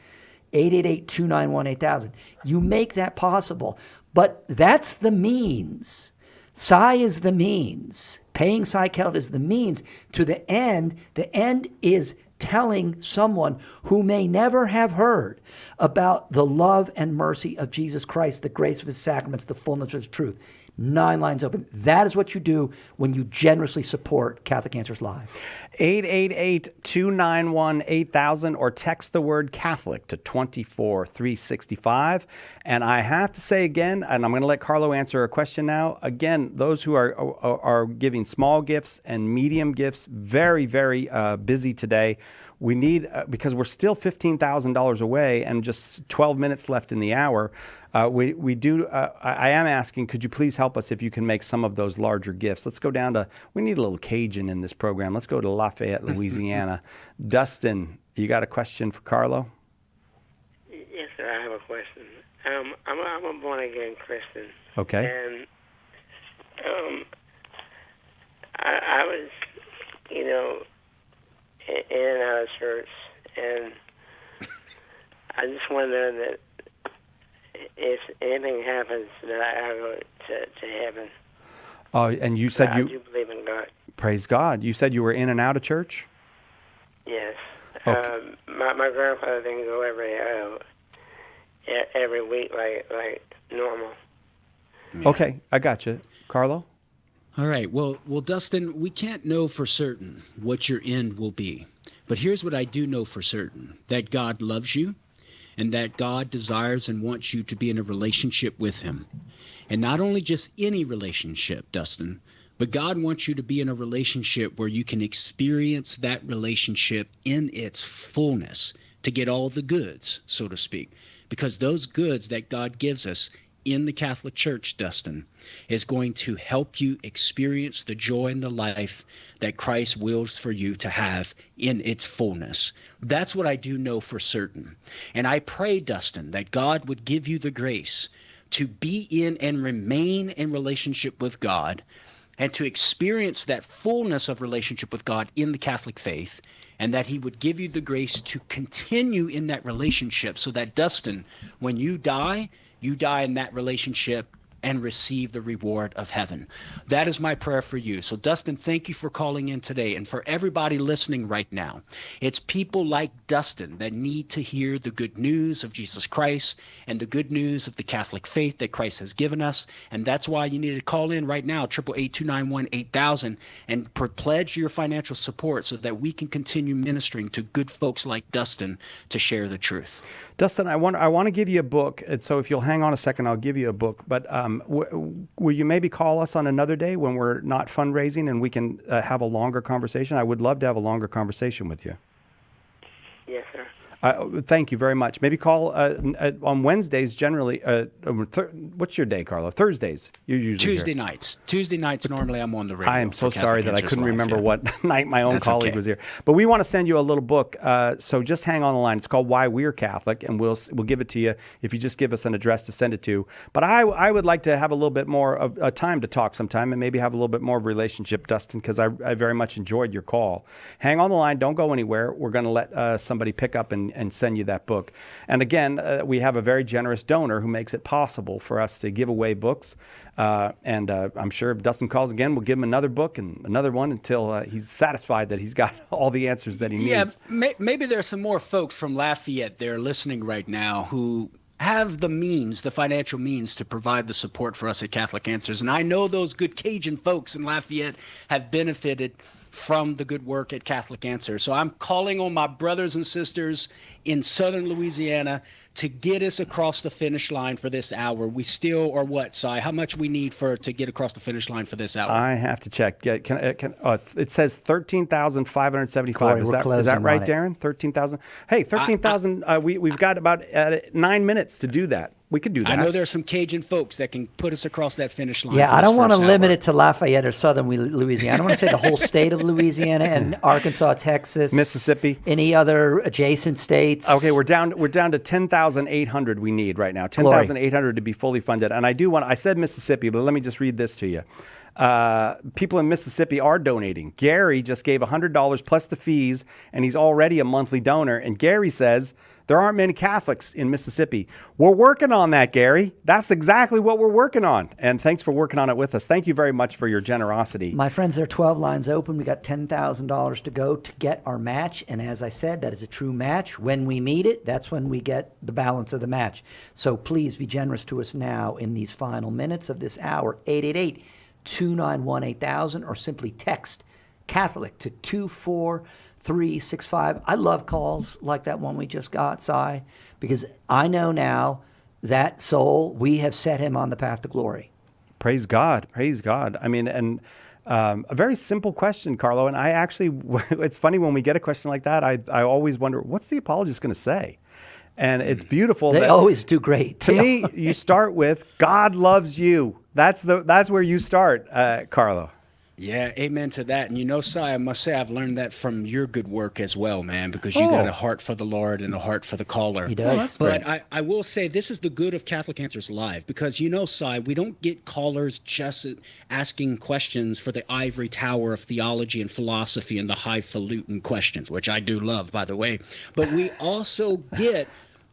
888-291-8000. You make that possible. But that's the means. Cy is the means. Paying Cy Kellett is the means to the end. The end is telling someone who may never have heard about the love and mercy of Jesus Christ, the grace of his sacraments, the fullness of his truth. 9 lines open. That is what you do when you generously support Catholic Answers Live. 888-291-8000, or text the word Catholic to 24365. And I have to say again, and I'm going to let Karlo answer a question now. Again, those who are giving small gifts and medium gifts, very, very busy today. We need, because we're still $15,000 away and just 12 minutes left in the hour, I am asking, could you please help us if you can make some of those larger gifts? Let's go down to, we need a little Cajun in this program. Let's go to Lafayette, Louisiana. Dustin, you got a question for Karlo? Yes, sir, I have a question. I'm a born-again Christian. Okay. And I was, in and out of church, and I just wonder that if anything happens that I go to heaven. Oh, and you said I do believe in God. Praise God. You said you were in and out of church? Yes. Okay. My grandfather didn't go every week like normal. Yeah. Okay, I got you. Karlo? All right. Well, Dustin, we can't know for certain what your end will be. But here's what I do know for certain, that God loves you and that God desires and wants you to be in a relationship with him. And not only just any relationship, Dustin, but God wants you to be in a relationship where you can experience that relationship in its fullness, to get all the goods, so to speak. Because those goods that God gives us in the Catholic Church, Dustin, is going to help you experience the joy and the life that Christ wills for you to have in its fullness. That's what I do know for certain. And I pray, Dustin, that God would give you the grace to be in and remain in relationship with God and to experience that fullness of relationship with God in the Catholic faith, and that he would give you the grace to continue in that relationship, so that, Dustin, when you die in that relationship and receive the reward of heaven. That is my prayer for you. So, Dustin, thank you for calling in today. And for everybody listening right now, it's people like Dustin that need to hear the good news of Jesus Christ and the good news of the Catholic faith that Christ has given us. And that's why you need to call in right now, 888-291-8000, and pledge your financial support so that we can continue ministering to good folks like Dustin to share the truth. Dustin, I want to give you a book, and so if you'll hang on a second, I'll give you a book. But will you maybe call us on another day when we're not fundraising and we can have a longer conversation? I would love to have a longer conversation with you. Yes, sir. Thank you very much. Maybe call on Wednesdays generally. What's your day, Karlo? Thursdays. You're usually Tuesday here. nights. Tuesday nights normally I'm on the radio. I am so sorry that I couldn't remember yeah. what night my own That's colleague okay. was here. But we want to send you a little book. So just hang on the line. It's called Why We're Catholic, and we'll give it to you if you just give us an address to send it to. But I would like to have a little bit more of a time to talk sometime and maybe have a little bit more of a relationship, Dustin, because I very much enjoyed your call. Hang on the line. Don't go anywhere. We're going to let somebody pick up and send you that book. And again, we have a very generous donor who makes it possible for us to give away books. And I'm sure if Dustin calls again, we'll give him another book and another one until he's satisfied that he's got all the answers that he needs. Yeah, maybe there's some more folks from Lafayette there listening right now who have the means, the financial means to provide the support for us at Catholic Answers. And I know those good Cajun folks in Lafayette have benefited from the good work at Catholic Answers. So I'm calling on my brothers and sisters in southern Louisiana to get us across the finish line for this hour. We still are what, Si? How much we need to get across the finish line for this hour? I have to check. It says 13,575. Corey, Is we're that closing right, on it. Darren? 13,000. Hey, 13,000. We've got about 9 minutes to do that. We could do that. I know there's some Cajun folks that can put us across that finish line. Yeah, for I this don't want to first limit hour. it to Lafayette or southern Louisiana. I don't want to say the whole state of Louisiana and Arkansas, Texas, Mississippi, any other adjacent states. Okay, we're down to 10,800 we need right now. 10,800 to be fully funded. And I said Mississippi, but let me just read this to you. People in Mississippi are donating. Gary just gave $100 plus the fees, and he's already a monthly donor. And Gary says there aren't many Catholics in Mississippi. We're working on that, Gary. That's exactly what we're working on. And thanks for working on it with us. Thank you very much for your generosity. My friends, there are 12 lines open. We got $10,000 to go to get our match. And as I said, that is a true match. When we meet it, that's when we get the balance of the match. So please be generous to us now in these final minutes of this hour. 888-291-8000, or simply text Catholic to 24365. I love calls like that one we just got, Si, because I know now that soul, we have set him on the path to glory. Praise God. Praise God. I mean, and a very simple question, Karlo. And I actually, it's funny when we get a question like that, I always wonder, what's the apologist going to say? And it's beautiful. They always do great. To me, you start with, God loves you. That's where you start, Karlo. Yeah, amen to that. And Si, I must say I've learned that from your good work as well, man, because you got a heart for the Lord and a heart for the caller. He does. But I will say this is the good of Catholic Answers Live, because Si, we don't get callers just asking questions for the ivory tower of theology and philosophy and the highfalutin questions, which I do love, by the way. But we also get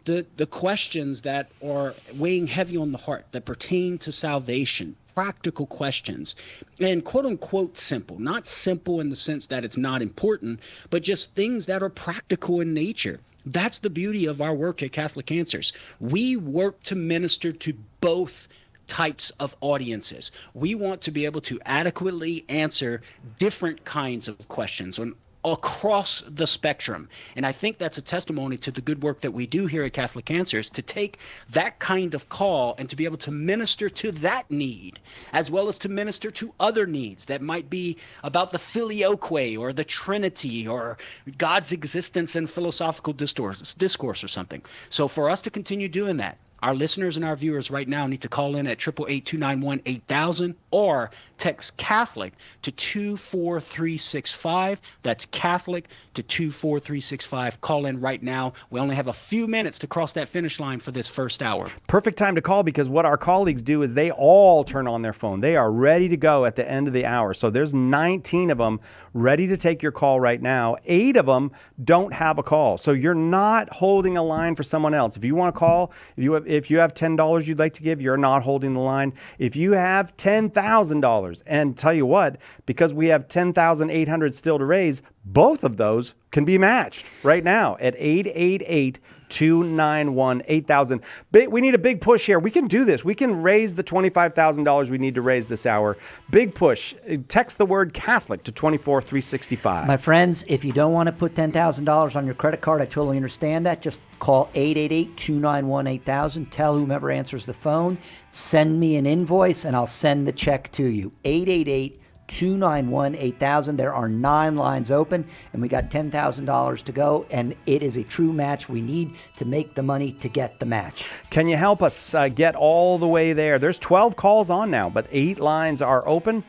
the questions that are weighing heavy on the heart, that pertain to salvation, practical questions, and quote unquote simple. Not simple in the sense that it's not important, but just things that are practical in nature. That's the beauty of our work at Catholic Answers. We work to minister to both types of audiences. We want to be able to adequately answer different kinds of questions across the spectrum. And I think that's a testimony to the good work that we do here at Catholic Answers, to take that kind of call and to be able to minister to that need, as well as to minister to other needs that might be about the filioque or the Trinity or God's existence and philosophical discourse or something. So for us to continue doing that, Our listeners and our viewers right now need to call in at 888-291-8000 or text Catholic to 24365. That's Catholic to 24365. Call in right now. We only have a few minutes to cross that finish line for this first hour. Perfect time to call, because what our colleagues do is they all turn on their phone. They are ready to go at the end of the hour. So there's 19 of them ready to take your call right now. 8 of them don't have a call. So you're not holding a line for someone else. If you want to call, if you have $10 you'd like to give, you're not holding the line. If you have $10,000, and tell you what, because we have 10,800 still to raise, both of those can be matched right now at 888-291-8000. We need a big push here. We can do this. We can raise the $25,000 we need to raise this hour. Big push. Text the word Catholic to 24365. My friends, if you don't want to put $10,000 on your credit card, I totally understand that. Just call 888-291-8000. Tell whomever answers the phone. Send me an invoice, and I'll send the check to you. 888-291-8000. There are 9 lines open, and we got $10,000 to go, and it is a true match. We need to make the money to get the match. Can you help us get all the way there? There's 12 calls on now, but 8 lines are open.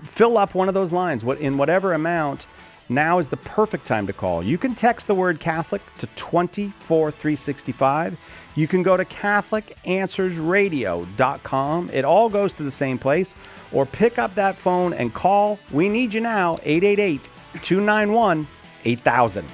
Fill up one of those lines in whatever amount. Now is the perfect time to call. You can text the word Catholic to 24365. You can go to CatholicAnswersRadio.com. It all goes to the same place. Or pick up that phone and call. We need you now, 888-291-8000.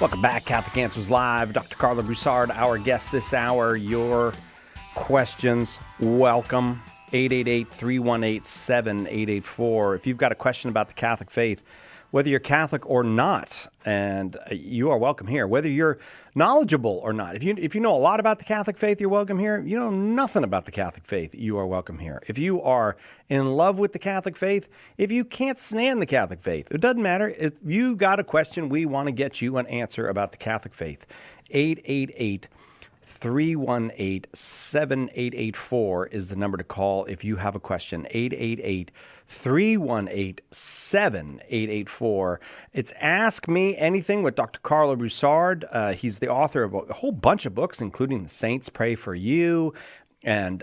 Welcome back, Catholic Answers Live. Dr. Karlo Broussard, our guest this hour. Your questions, welcome. 888-318-7884. If you've got a question about the Catholic faith, whether you're Catholic or not, and you are welcome here. Whether you're knowledgeable or not. If you know a lot about the Catholic faith, you're welcome here. If you know nothing about the Catholic faith, you are welcome here. If you are in love with the Catholic faith, if you can't stand the Catholic faith, it doesn't matter. If you got a question, we want to get you an answer about the Catholic faith. 888-318-7884 is the number to call if you have a question. 888-318-7884. It's Ask Me Anything with Dr. Karlo Broussard. He's the author of a whole bunch of books, including The Saints Pray for You and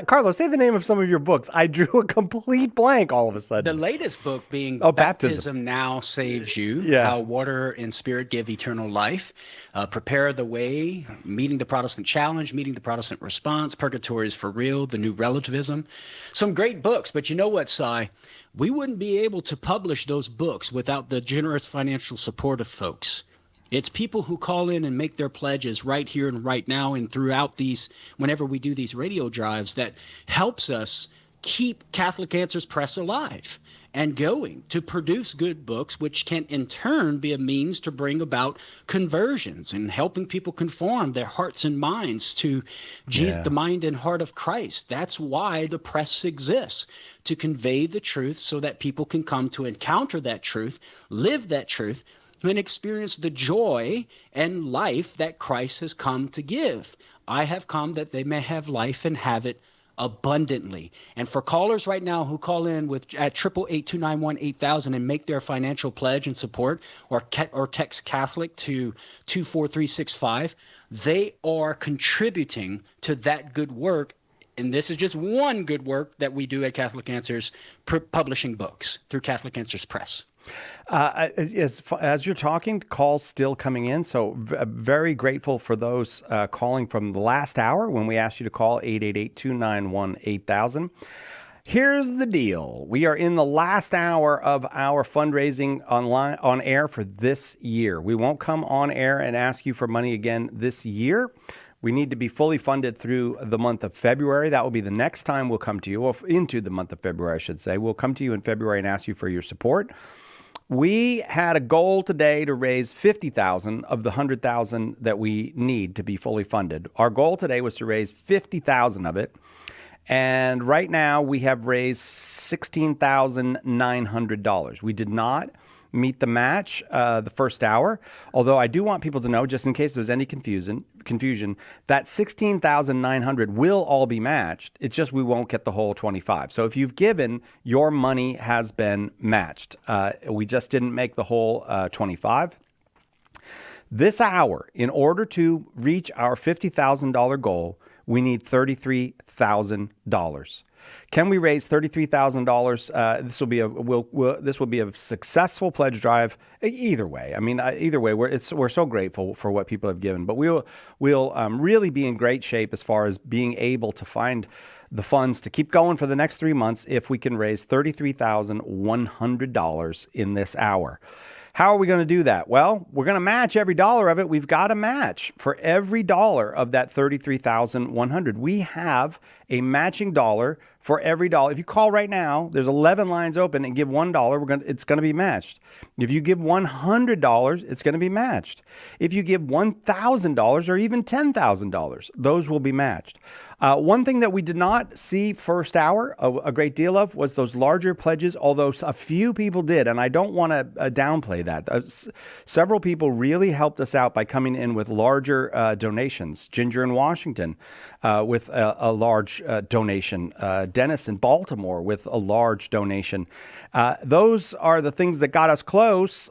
Karlo, say the name of some of your books. I drew a complete blank all of a sudden. The latest book being Baptism Now Saves You, Yeah. How Water and Spirit Give Eternal Life, Prepare the Way, Meeting the Protestant Challenge, Meeting the Protestant Response, Purgatory is for Real, The New Relativism. Some great books, but you know what, Cy? We wouldn't be able to publish those books without the generous financial support of folks. It's people who call in and make their pledges right here and right now and throughout these, whenever we do these radio drives, that helps us keep Catholic Answers Press alive and going to produce good books, which can in turn be a means to bring about conversions and helping people conform their hearts and minds to Jesus, the mind and heart of Christ. That's why the press exists, to convey the truth so that people can come to encounter that truth, live that truth, and experience the joy and life that Christ has come to give. I have come that they may have life and have it abundantly. And for callers right now who call in with at 888-291-8000 and make their financial pledge and support, or text Catholic to 24365, they are contributing to that good work. And this is just one good work that we do at Catholic Answers, publishing books through Catholic Answers Press. As you're talking, calls still coming in. So very grateful for those calling from the last hour when we asked you to call 888-291-8000. Here's the deal. We are in the last hour of our fundraising on air for this year. We won't come on air and ask you for money again this year. We need to be fully funded through the month of February. That will be the next time we'll come to you, or into the month of February, I should say. We'll come to you in February and ask you for your support. We had a goal today to raise $50,000 of the $100,000 that we need to be fully funded. Our goal today was to raise $50,000 of it. And right now we have raised $16,900. We did not meet the match the first hour, although I do want people to know, just in case there's any confusion, that $16,900 will all be matched. It's just we won't get the whole 25. So if you've given, your money has been matched. We just didn't make the whole 25. This hour, in order to reach our $50,000 goal, we need $33,000. Can we raise $33,000? This will be a successful pledge drive. Either way, I mean, either way, we're so grateful for what people have given. But we'll really be in great shape as far as being able to find the funds to keep going for the next 3 months if we can raise $33,100 in this hour. How are we going to do that? Well, we're going to match every dollar of it. We've got to match for every dollar of that $33,100. We have a matching dollar for every dollar. If you call right now, there's 11 lines open, and give $1, it's going to be matched. If you give $100, it's going to be matched. If you give $1,000 or even $10,000, those will be matched. One thing that we did not see first hour a great deal of was those larger pledges, although a few people did, and I don't want to downplay that. Several people really helped us out by coming in with larger donations. Ginger in Washington with a large donation. Dennis in Baltimore with a large donation. Those are the things that got us close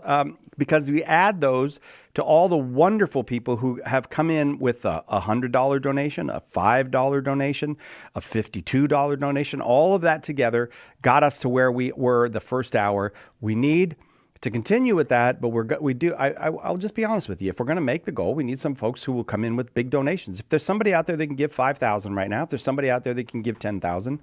because we add those to all the wonderful people who have come in with a $100 donation, a $5 donation, a $52 donation. All of that together got us to where we were the first hour. We need to continue with that, but I'll just be honest with you. If we're going to make the goal, we need some folks who will come in with big donations. If there's somebody out there that can give $5,000 right now, if there's somebody out there that can give $10,000,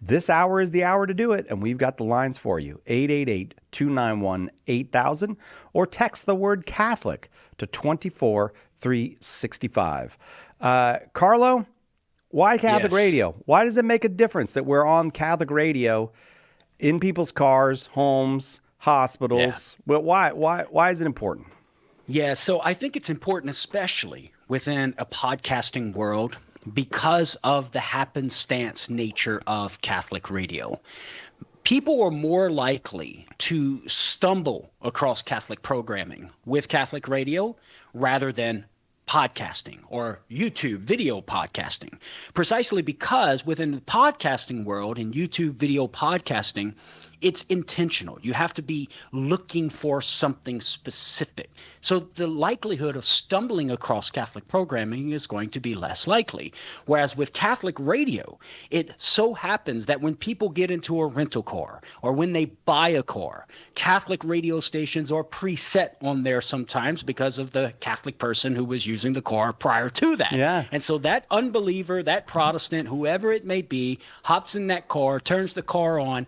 This hour is the hour to do it, and we've got the lines for you. 888-291-8000, or text the word Catholic to 24365. Karlo, why Catholic Yes. radio? Why does it make a difference that we're on Catholic radio in people's cars, homes, hospitals? Well, why is it important? Yeah, so I think it's important, especially within a podcasting world, because of the happenstance nature of Catholic radio. People are more likely to stumble across Catholic programming with Catholic radio rather than podcasting or YouTube video podcasting, precisely because within the podcasting world and YouTube video podcasting, it's intentional. You have to be looking for something specific. So the likelihood of stumbling across Catholic programming is going to be less likely. Whereas with Catholic radio, it so happens that when people get into a rental car or when they buy a car, Catholic radio stations are preset on there sometimes because of the Catholic person who was using the car prior to that. Yeah. And so that unbeliever, that Protestant, whoever it may be, hops in that car, turns the car on,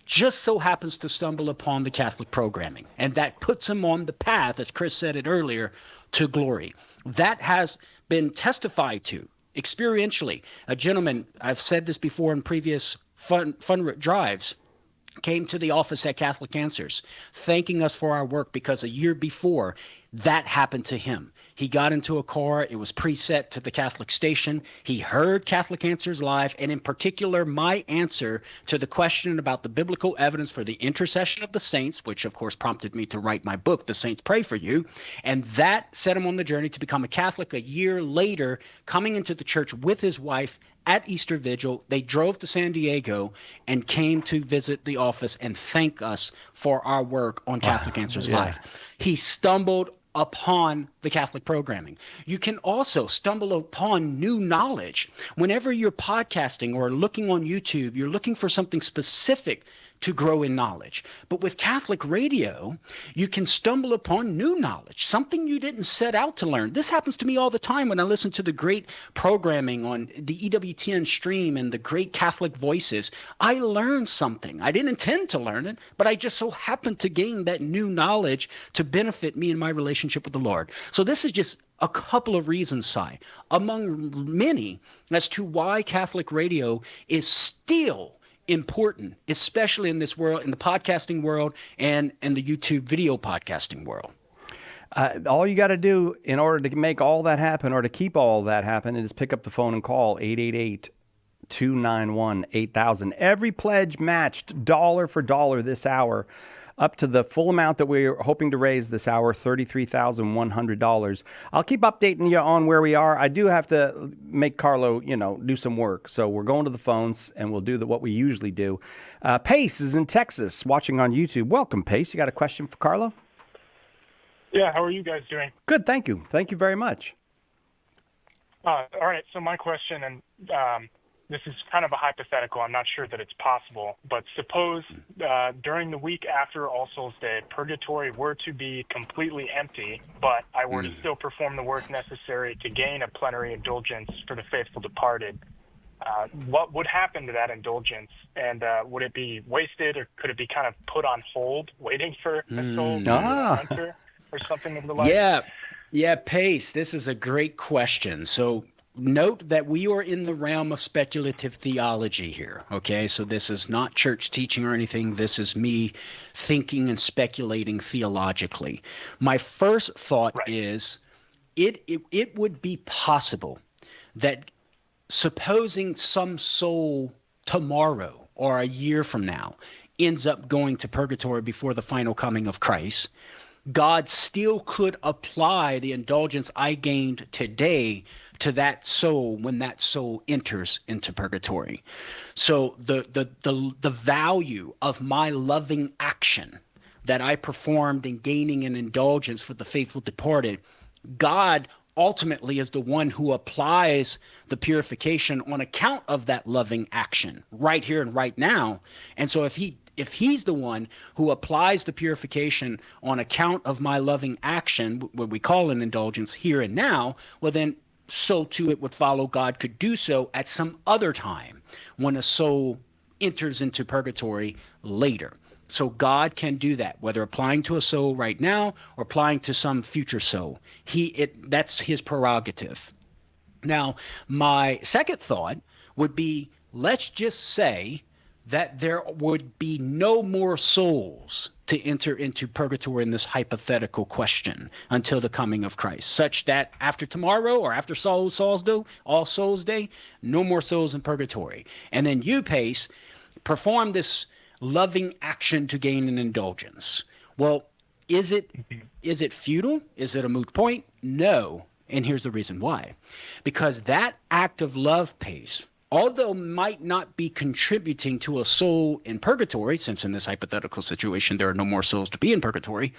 just so happens to stumble upon the Catholic programming. And that puts him on the path, as Chris said it earlier, to glory. That has been testified to experientially. A gentleman, I've said this before in previous fun drives, came to the office at Catholic Answers, thanking us for our work because a year before that happened to him. He got into a car. It was preset to the Catholic station. He heard Catholic Answers live, and in particular, my answer to the question about the biblical evidence for the intercession of the saints, which of course prompted me to write my book, The Saints Pray for You. And that set him on the journey to become a Catholic. A year later, coming into the church with his wife at Easter Vigil, they drove to San Diego and came to visit the office and thank us for our work on Catholic Answers Live. He stumbled upon the Catholic programming. You can also stumble upon new knowledge. Whenever you're podcasting or looking on YouTube, you're looking for something specific to grow in knowledge. But with Catholic radio, you can stumble upon new knowledge, something you didn't set out to learn. This happens to me all the time when I listen to the great programming on the EWTN stream and the great Catholic voices. I learn something. I didn't intend to learn it, but I just so happened to gain that new knowledge to benefit me in my relationship with the Lord. So this is just a couple of reasons, Cy, among many, as to why Catholic radio is still important, especially in this world, in the podcasting world and the YouTube video podcasting world. All you got to do in order to make all that happen or to keep all that happen is pick up the phone and call 888-291-8000. Every pledge matched dollar for dollar this hour, up to the full amount that we're hoping to raise this hour, $33,100. I'll keep updating you on where we are. I do have to make Karlo, do some work. So we're going to the phones and we'll do what we usually do. Pace is in Texas watching on YouTube. Welcome, Pace. You got a question for Karlo? Yeah, how are you guys doing? Good, thank you. Thank you very much. All right, so my question, and this is kind of a hypothetical. I'm not sure that it's possible, but suppose during the week after All Souls Day, Purgatory were to be completely empty, but I were to still perform the work necessary to gain a plenary indulgence for the faithful departed. What would happen to that indulgence? And would it be wasted, or could it be kind of put on hold, waiting for a soul to enter, or something of the like? Yeah, Pace, this is a great question. So note that we are in the realm of speculative theology here, okay? So this is not church teaching or anything. This is me thinking and speculating theologically. My first thought is it would be possible that supposing some soul tomorrow or a year from now ends up going to purgatory before the final coming of Christ, God still could apply the indulgence I gained today to that soul when that soul enters into purgatory. So the value of my loving action that I performed in gaining an indulgence for the faithful departed, God ultimately is the one who applies the purification on account of that loving action right here and right now. And so if he's the one who applies the purification on account of my loving action, what we call an indulgence here and now, well then so too it would follow God could do so at some other time when a soul enters into purgatory later. So God can do that, whether applying to a soul right now or applying to some future soul. That's his prerogative. Now, my second thought would be, let's just say that there would be no more souls to enter into purgatory in this hypothetical question until the coming of Christ, such that after tomorrow or after All Souls Day, no more souls in purgatory. And then you, Pace, perform this loving action to gain an indulgence. Well, is it futile? Is it a moot point? No. And here's the reason why. Because that act of love, Pace, although might not be contributing to a soul in purgatory, since in this hypothetical situation there are no more souls to be in purgatory,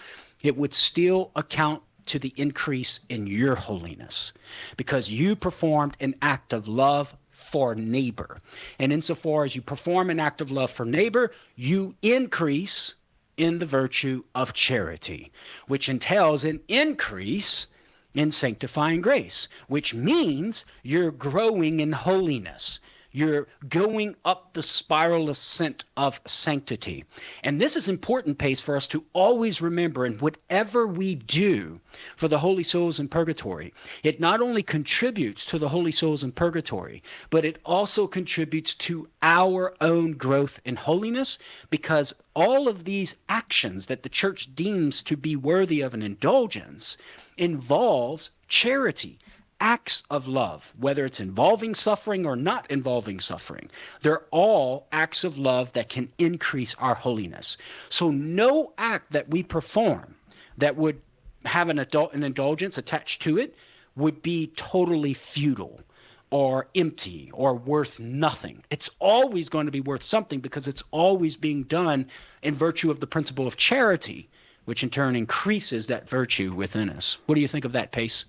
it would still account to the increase in your holiness, because you performed an act of love for neighbor. And insofar as you perform an act of love for neighbor, you increase in the virtue of charity, which entails an increase in sanctifying grace, which means you're growing in holiness. You're going up the spiral ascent of sanctity. And this is important, Pace, for us to always remember in whatever we do for the holy souls in purgatory. It not only contributes to the holy souls in purgatory, but it also contributes to our own growth in holiness, because all of these actions that the church deems to be worthy of an indulgence involves charity, acts of love, whether it's involving suffering or not involving suffering. They're all acts of love that can increase our holiness. So no act that we perform that would have an indulgence attached to it would be totally futile or empty or worth nothing. It's always going to be worth something, because it's always being done in virtue of the principle of charity, which in turn increases that virtue within us. What do you think of that, Pace?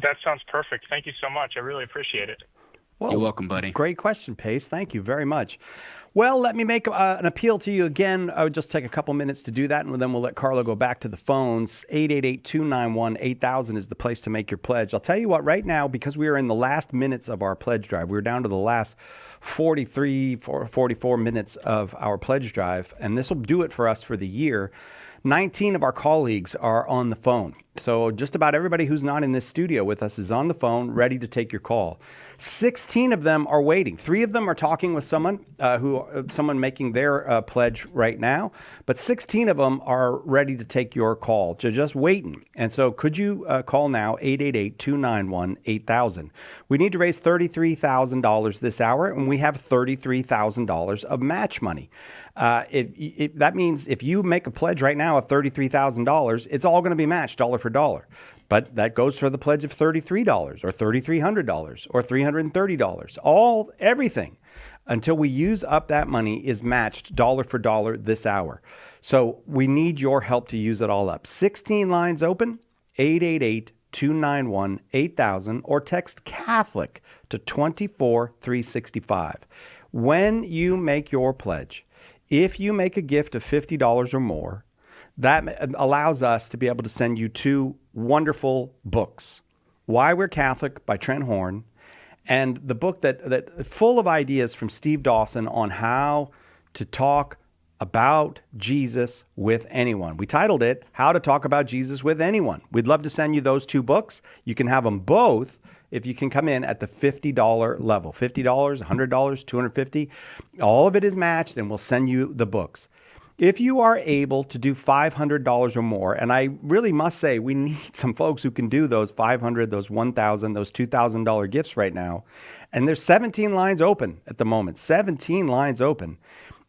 That sounds perfect. Thank you so much. I really appreciate it. Well, you're welcome, buddy. Great question, Pace. Thank you very much. Well, let me make an appeal to you again. I would just take a couple minutes to do that, and then we'll let Karlo go back to the phones. 888-291-8000 is the place to make your pledge. I'll tell you what, right now, because we are in the last minutes of our pledge drive, we're down to the last 44 minutes of our pledge drive, and this will do it for us for the year. 19 of our colleagues are on the phone. So just about everybody who's not in this studio with us is on the phone, ready to take your call. 16 of them are waiting. 3 of them are talking with someone someone making their pledge right now, but 16 of them are ready to take your call. They're just waiting. And so could you call now, 888-291-8000. We need to raise $33,000 this hour, and we have $33,000 of match money. That means if you make a pledge right now of $33,000, it's all going to be matched dollar for dollar. But that goes for the pledge of $33 or $3,300 or $330. Everything until we use up that money is matched dollar for dollar this hour. So we need your help to use it all up. 16 lines open, 888-291-8000, or text Catholic to 24365. When you make your pledge, if you make a gift of $50 or more, that allows us to be able to send you 2 wonderful books. Why We're Catholic by Trent Horn, and the book that full of ideas from Steve Dawson on how to talk about Jesus with anyone. We titled it, How to Talk About Jesus with Anyone. We'd love to send you those 2 books. You can have them both if you can come in at the $50 level. $50, $100, $250. All of it is matched, and we'll send you the books. If you are able to do $500 or more, and I really must say we need some folks who can do those $500, those $1,000, those $2,000 gifts right now. And there's 17 lines open at the moment, 17 lines open.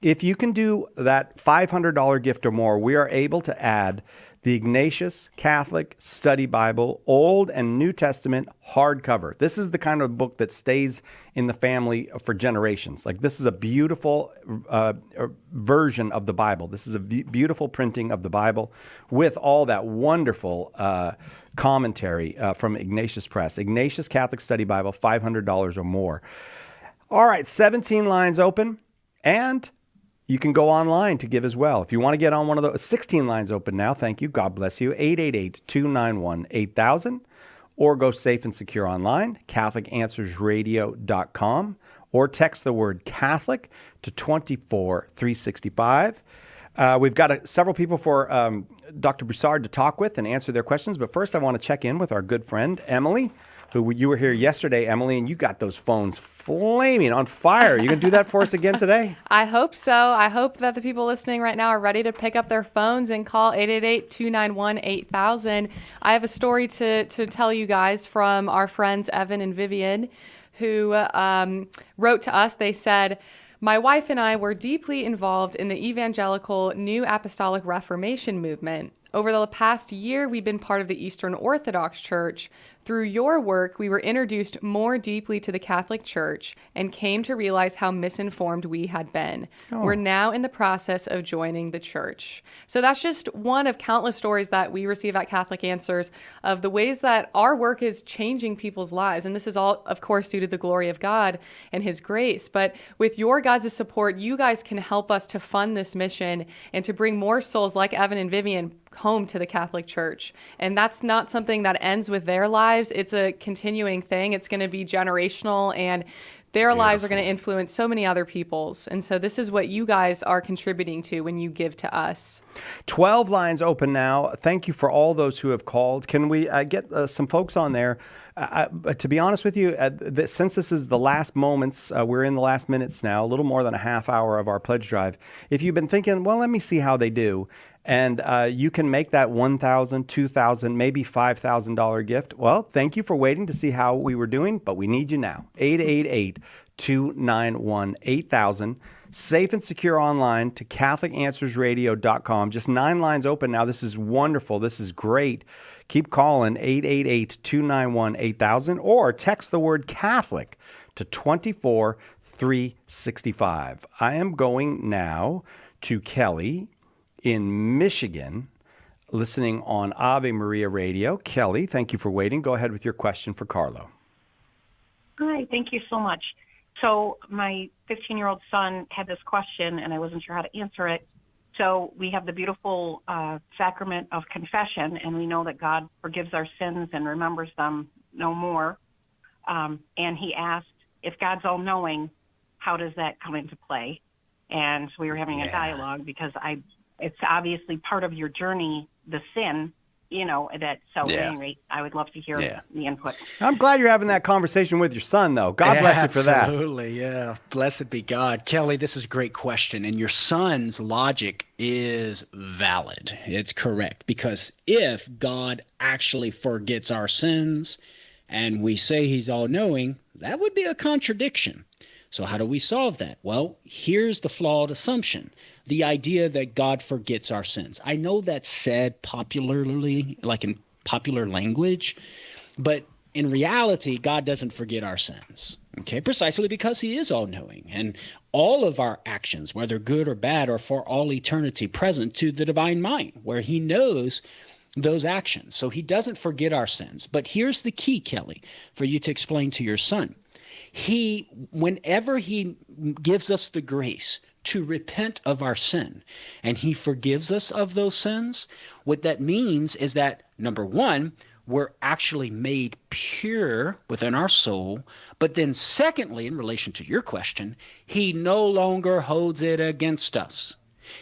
If you can do that $500 gift or more, we are able to add the Ignatius Catholic Study Bible, Old and New Testament hardcover. This is the kind of book that stays in the family for generations. Like, this is a beautiful version of the Bible. This is a beautiful printing of the Bible with all that wonderful commentary from Ignatius Press. Ignatius Catholic Study Bible, $500 or more. All right, 17 lines open, and you can go online to give as well. If you want to get on one of those, 16 lines open now. Thank you. God bless you. 888-291-8000. or go safe and secure online, CatholicAnswersRadio.com, or text the word Catholic to 24365. We've got several people for Dr. Broussard to talk with and answer their questions, but first I want to check in with our good friend, Emily, who you were here yesterday, Emily, and you got those phones flaming on fire. You going to do that for us again today? I hope so. I hope that the people listening right now are ready to pick up their phones and call 888-291-8000. I have a story to tell you guys from our friends Evan and Vivian, who wrote to us. They said, "My wife and I were deeply involved in the evangelical New Apostolic Reformation movement. Over the past year, we've been part of the Eastern Orthodox Church. Through your work, we were introduced more deeply to the Catholic Church and came to realize how misinformed we had been. We're now in the process of joining the church." So that's just one of countless stories that we receive at Catholic Answers of the ways that our work is changing people's lives. And this is all, of course, due to the glory of God and His grace. But with your guys' support, you guys can help us to fund this mission and to bring more souls like Evan and Vivian home to the Catholic Church. And that's not something that ends with their lives. It's a continuing thing. It's going to be generational, and their lives are going to influence so many other people's. And so this is what you guys are contributing to when you give to us. 12 lines open now. Thank you for all those who have called. Can we get some folks on there? To be honest with you, since this is the last moments, we're in the last minutes now, a little more than a half hour of our pledge drive. If you've been thinking, well, let me see how they do, and you can make that $1,000, $2,000, maybe $5,000 gift. Well, thank you for waiting to see how we were doing, but we need you now. 888-291-8000. Safe and secure online to CatholicAnswersRadio.com. Just 9 lines open now. This is wonderful. This is great. Keep calling 888-291-8000 or text the word Catholic to 24365. I am going now to Kelly in Michigan, listening on Ave Maria Radio. Kelly, thank you for waiting. Go ahead with your question for Karlo. Hi, thank you so much. So my 15-year-old son had this question, and I wasn't sure how to answer it. So we have the beautiful sacrament of confession, and we know that God forgives our sins and remembers them no more. And he asked, if God's all-knowing, how does that come into play? And we were having a dialogue because it's obviously part of your journey, the sin, at any rate, I would love to hear the input. I'm glad you're having that conversation with your son, though. God bless you for that. Absolutely, yeah. Blessed be God. Kelly, this is a great question, and your son's logic is valid. It's correct, because if God actually forgets our sins and we say he's all-knowing, that would be a contradiction. So how do we solve that? Well, here's the flawed assumption. The idea that God forgets our sins. I know that's said popularly, like in popular language, but in reality, God doesn't forget our sins, okay? Precisely because he is all-knowing, and all of our actions, whether good or bad, are for all eternity present to the divine mind, where he knows those actions. So he doesn't forget our sins. But here's the key, Kelly, for you to explain to your son. Whenever he gives us the grace to repent of our sin and he forgives us of those sins, what that means is that, number one, we're actually made pure within our soul. But then secondly, in relation to your question, he no longer holds it against us.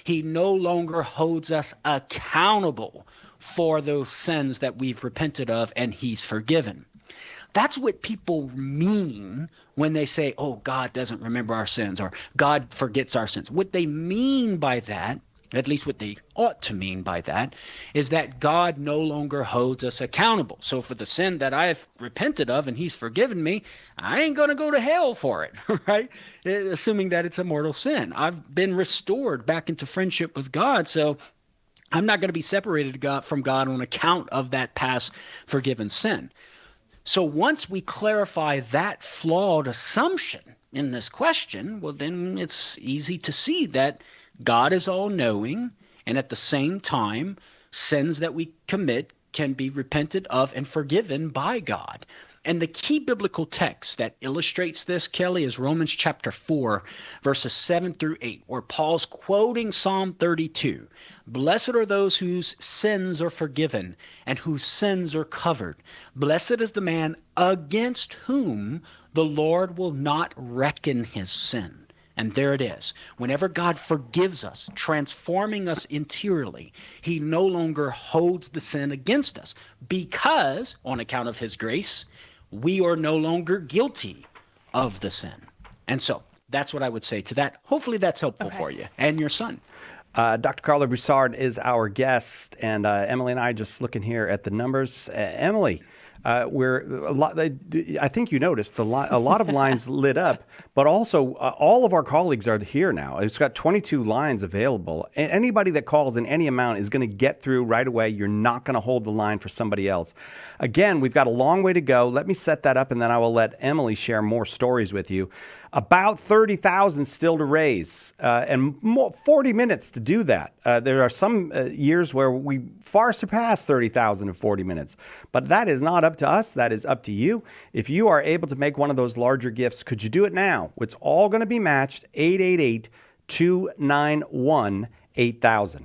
He no longer holds us accountable for those sins that we've repented of and he's forgiven. That's what people mean when they say, oh, God doesn't remember our sins or God forgets our sins. What they mean by that, at least what they ought to mean by that, is that God no longer holds us accountable. So for the sin that I've repented of and he's forgiven me, I ain't going to go to hell for it, right? Assuming that it's a mortal sin. I've been restored back into friendship with God, so I'm not going to be separated from God on account of that past forgiven sin. So once we clarify that flawed assumption in this question, well, then it's easy to see that God is all-knowing, and at the same time, sins that we commit can be repented of and forgiven by God. And the key biblical text that illustrates this, Kelly, is Romans chapter 4, verses 7 through 8, where Paul's quoting Psalm 32. Blessed are those whose sins are forgiven and whose sins are covered. Blessed is the man against whom the Lord will not reckon his sin. And there it is. Whenever God forgives us, transforming us interiorly, he no longer holds the sin against us because, on account of his grace, we are no longer guilty of the sin. And so that's what I would say to that. Hopefully that's helpful for you and your son. Dr. Karlo Broussard is our guest, and Emily and I just looking here at the numbers. Emily, I think you noticed a lot of lines lit up, but also all of our colleagues are here now. It's got 22 lines available. Anybody that calls in any amount is going to get through right away. You're not going to hold the line for somebody else. Again, we've got a long way to go. Let me set that up, and then I will let Emily share more stories with you. About 30,000 still to raise, and 40 minutes to do that. There are some years where we far surpass 30,000 in 40 minutes, but that is not up to us. That is up to you. If you are able to make one of those larger gifts, could you do it now? It's all going to be matched. 888-291-8000.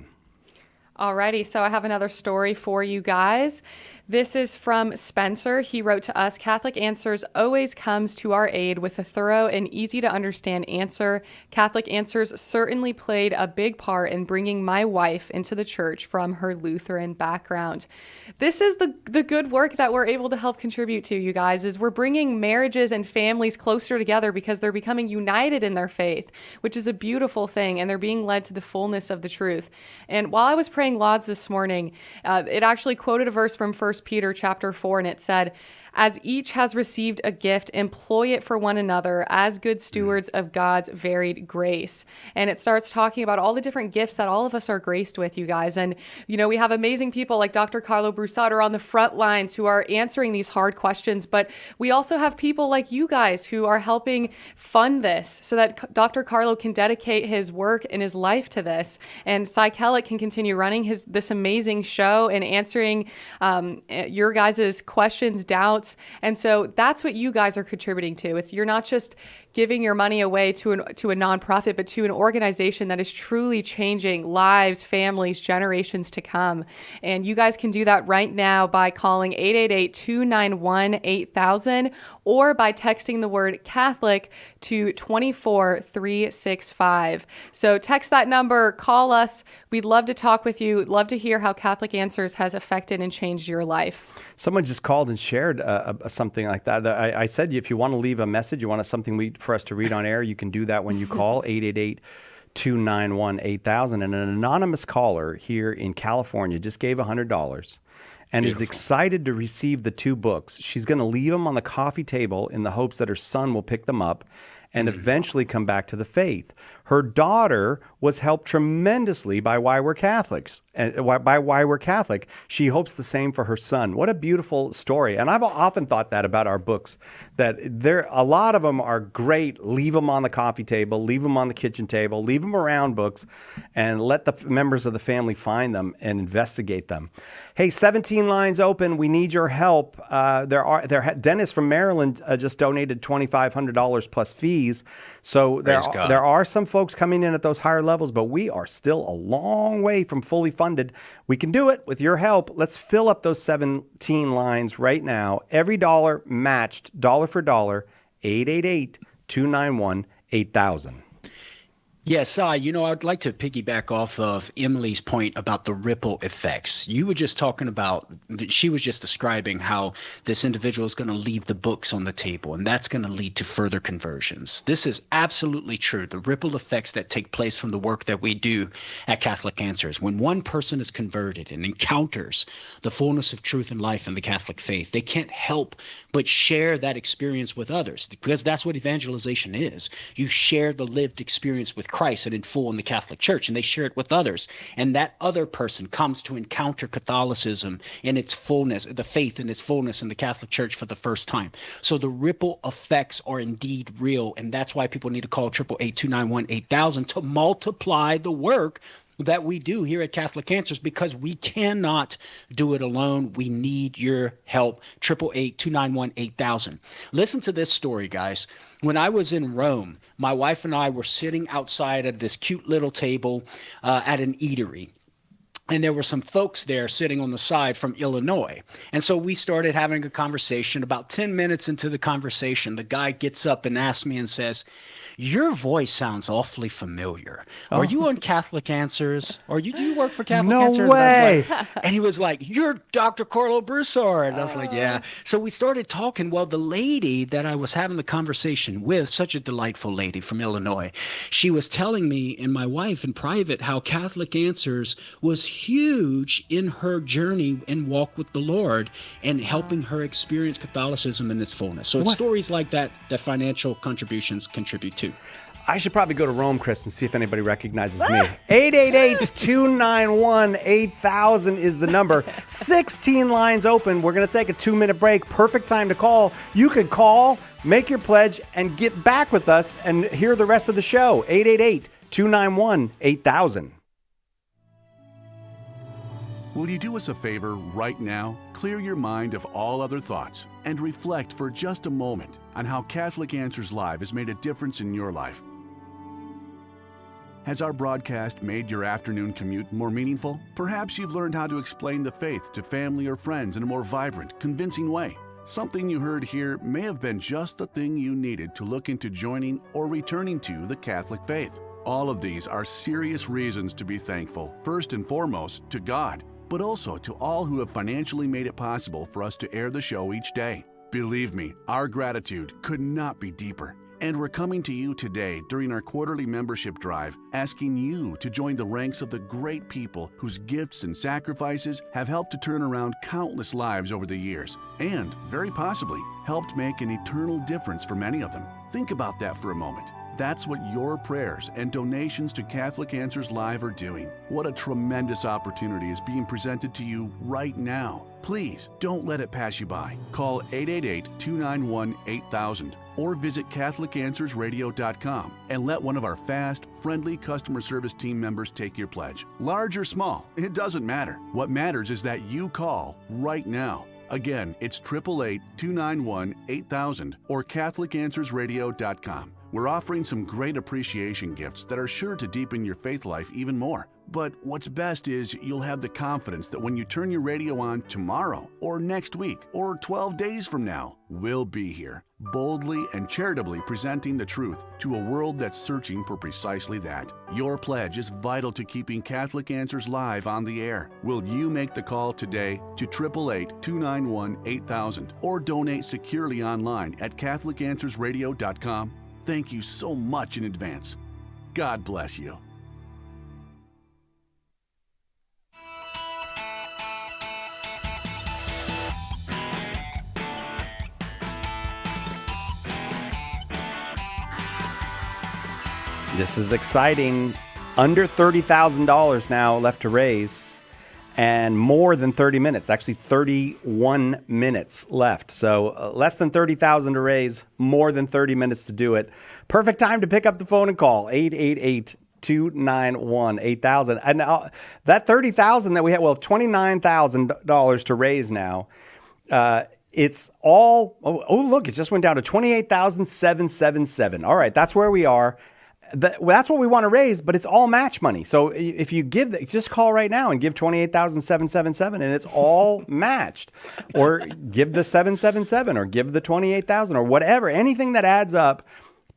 Alrighty, so I have another story for you guys. This is from Spencer. He wrote to us, Catholic Answers always comes to our aid with a thorough and easy to understand answer. Catholic Answers certainly played a big part in bringing my wife into the church from her Lutheran background. This is the good work that we're able to help contribute to, you guys, is we're bringing marriages and families closer together because they're becoming united in their faith, which is a beautiful thing, and they're being led to the fullness of the truth. And while I was praying lauds this morning, it actually quoted a verse from 1 Peter chapter 4, and it said, as each has received a gift, employ it for one another as good stewards of God's varied grace. And it starts talking about all the different gifts that all of us are graced with, you guys. And, you know, we have amazing people like Dr. Karlo Broussard are on the front lines who are answering these hard questions. But we also have people like you guys who are helping fund this so that Dr. Karlo can dedicate his work and his life to this. And Cy Kellett can continue running this amazing show and answering your guys' questions, doubts. And so that's what you guys are contributing to. You're not just giving your money away to a nonprofit, but to an organization that is truly changing lives, families, generations to come. And you guys can do that right now by calling 888-291-8000 or by texting the word Catholic to 24365. So text that number, call us. We'd love to talk with you. Love to hear how Catholic Answers has affected and changed your life. Someone just called and shared something like that. I said, if you want to leave a message, you want something for us to read on air, you can do that when you call 888-291-8000. And an anonymous caller here in California just gave $100 and is excited to receive the 2 books. She's going to leave them on the coffee table in the hopes that her son will pick them up and eventually come back to the faith. Her daughter was helped tremendously by Why We're Catholics. By Why We're Catholic. She hopes the same for her son. What a beautiful story. And I've often thought that about our books, that a lot of them are great. Leave them on the coffee table, leave them on the kitchen table, leave them around books, and let the members of the family find them and investigate them. Hey, 17 lines open. We need your help. Dennis from Maryland just donated $2,500 plus fees. So there are some folks coming in at those higher levels, but we are still a long way from fully funded. We can do it with your help. Let's fill up those 17 lines right now. Every dollar matched, dollar for dollar, 888-291-8000. Yes, I'd like to piggyback off of Emily's point about the ripple effects. You were just talking about, she was just describing how this individual is going to leave the books on the table, and that's going to lead to further conversions. This is absolutely true. The ripple effects that take place from the work that we do at Catholic Answers. When one person is converted and encounters the fullness of truth and life in the Catholic faith, they can't help but share that experience with others, because that's what evangelization is. You share the lived experience with Christ and in full in the Catholic Church, and they share it with others. And that other person comes to encounter Catholicism in its fullness, the faith in its fullness in the Catholic Church for the first time. So the ripple effects are indeed real, and that's why people need to call 888-291-8000 to multiply the work that we do here at Catholic Answers, because we cannot do it alone. We need your help. 888-291-8000. Listen to this story, guys. When I was in Rome, my wife and I were sitting outside at this cute little table at an eatery. And there were some folks there sitting on the side from Illinois. And so we started having a conversation. About 10 minutes into the conversation, the guy gets up and asks me and says, "Your voice sounds awfully familiar. Are you on Catholic Answers? Or do you work for Catholic Answers?" No way. And he was like, "You're Dr. Karlo Broussard." And I was like, "Yeah." So we started talking. Well, the lady that I was having the conversation with, such a delightful lady from Illinois, she was telling me and my wife in private how Catholic Answers was huge in her journey and walk with the Lord and helping her experience Catholicism in its fullness. So it's stories like that that financial contributions contribute to. I should probably go to Rome, Chris, and see if anybody recognizes me. 888-291-8000 is the number. 16 lines open. We're going to take a 2-minute break. Perfect time to call. You could call, make your pledge, and get back with us and hear the rest of the show. 888-291-8000. Will you do us a favor right now? Clear your mind of all other thoughts and reflect for just a moment on how Catholic Answers Live has made a difference in your life. Has our broadcast made your afternoon commute more meaningful? Perhaps you've learned how to explain the faith to family or friends in a more vibrant, convincing way. Something you heard here may have been just the thing you needed to look into joining or returning to the Catholic faith. All of these are serious reasons to be thankful, first and foremost to God, but also to all who have financially made it possible for us to air the show each day. Believe me, our gratitude could not be deeper. And we're coming to you today during our quarterly membership drive, asking you to join the ranks of the great people whose gifts and sacrifices have helped to turn around countless lives over the years, and, very possibly, helped make an eternal difference for many of them. Think about that for a moment. That's what your prayers and donations to Catholic Answers Live are doing. What a tremendous opportunity is being presented to you right now. Please don't let it pass you by. Call 888-291-8000 or visit CatholicAnswersRadio.com and let one of our fast, friendly customer service team members take your pledge. Large or small, it doesn't matter. What matters is that you call right now. Again, it's 888-291-8000 or CatholicAnswersRadio.com. We're offering some great appreciation gifts that are sure to deepen your faith life even more. But what's best is you'll have the confidence that when you turn your radio on tomorrow or next week or 12 days from now, we'll be here, boldly and charitably presenting the truth to a world that's searching for precisely that. Your pledge is vital to keeping Catholic Answers Live on the air. Will you make the call today to 888-291-8000 or donate securely online at CatholicAnswersRadio.com? Thank you so much in advance. God bless you. This is exciting. Under $30,000 now left to raise, and more than 30 minutes, actually 31 minutes left. So less than 30,000 to raise, more than 30 minutes to do it. Perfect time to pick up the phone and call 888-291-8000. And that 30,000 that we had, well, $29,000 to raise now. It's all, look, it just went down to $28,777. All right, that's where we are. That's what we want to raise, but it's all match money. So if you give, just call right now and give $28,777 and it's all matched. Or give the 777 or give the 28,000 or whatever. Anything that adds up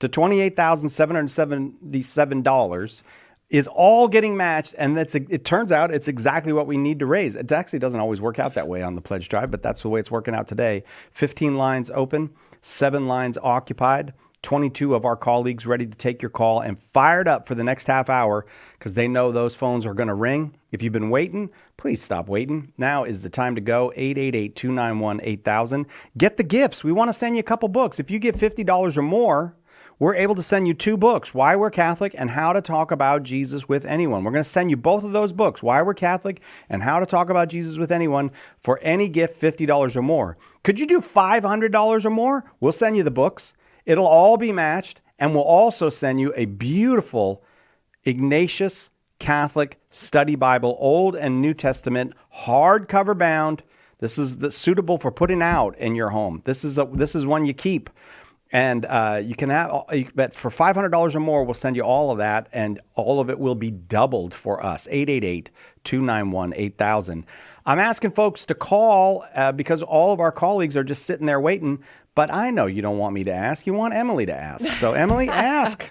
to $28,777 is all getting matched. And it turns out it's exactly what we need to raise. It actually doesn't always work out that way on the pledge drive, but that's the way it's working out today. 15 lines open, 7 lines occupied. 22 of our colleagues ready to take your call and fired up for the next half hour because they know those phones are going to ring. If you've been waiting, please stop waiting. Now is the time to go. 888-291-8000. Get the gifts. We want to send you a couple books. If you give $50 or more, we're able to send you 2 books, Why We're Catholic and How to Talk About Jesus with Anyone. We're going to send you both of those books, Why We're Catholic and How to Talk About Jesus with Anyone, for any gift $50 or more. Could you do $500 or more? We'll send you the books. It'll all be matched, and we'll also send you a beautiful Ignatius Catholic Study Bible, Old and New Testament, hardcover bound. This is suitable for putting out in your home. This is one you keep. And you can have, but for $500 or more, we'll send you all of that, and all of it will be doubled for us. 888-291-8000. I'm asking folks to call because all of our colleagues are just sitting there waiting. But I know you don't want me to ask. You want Emily to ask. So Emily, ask.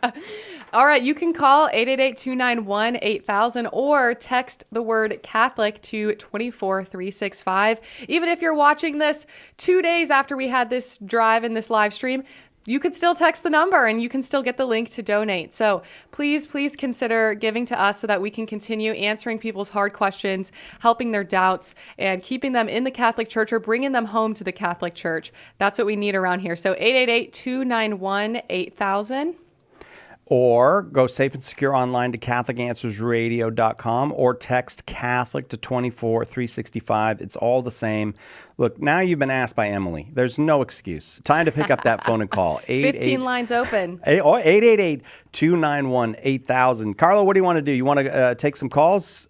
All right, you can call 888-291-8000 or text the word Catholic to 24365. Even if you're watching this 2 days after we had this drive and this live stream, you could still text the number and you can still get the link to donate. So please consider giving to us so that we can continue answering people's hard questions, helping their doubts, and keeping them in the Catholic Church or bringing them home to the Catholic Church. That's what we need around here. So 888-291-8000. Or go safe and secure online to CatholicAnswersRadio.com or text Catholic to 24365. It's all the same. Look, now you've been asked by Emily. There's no excuse. Time to pick up that phone and call. 15 lines open. 888-291-8000. Karlo, what do you want to do? You want to take some calls?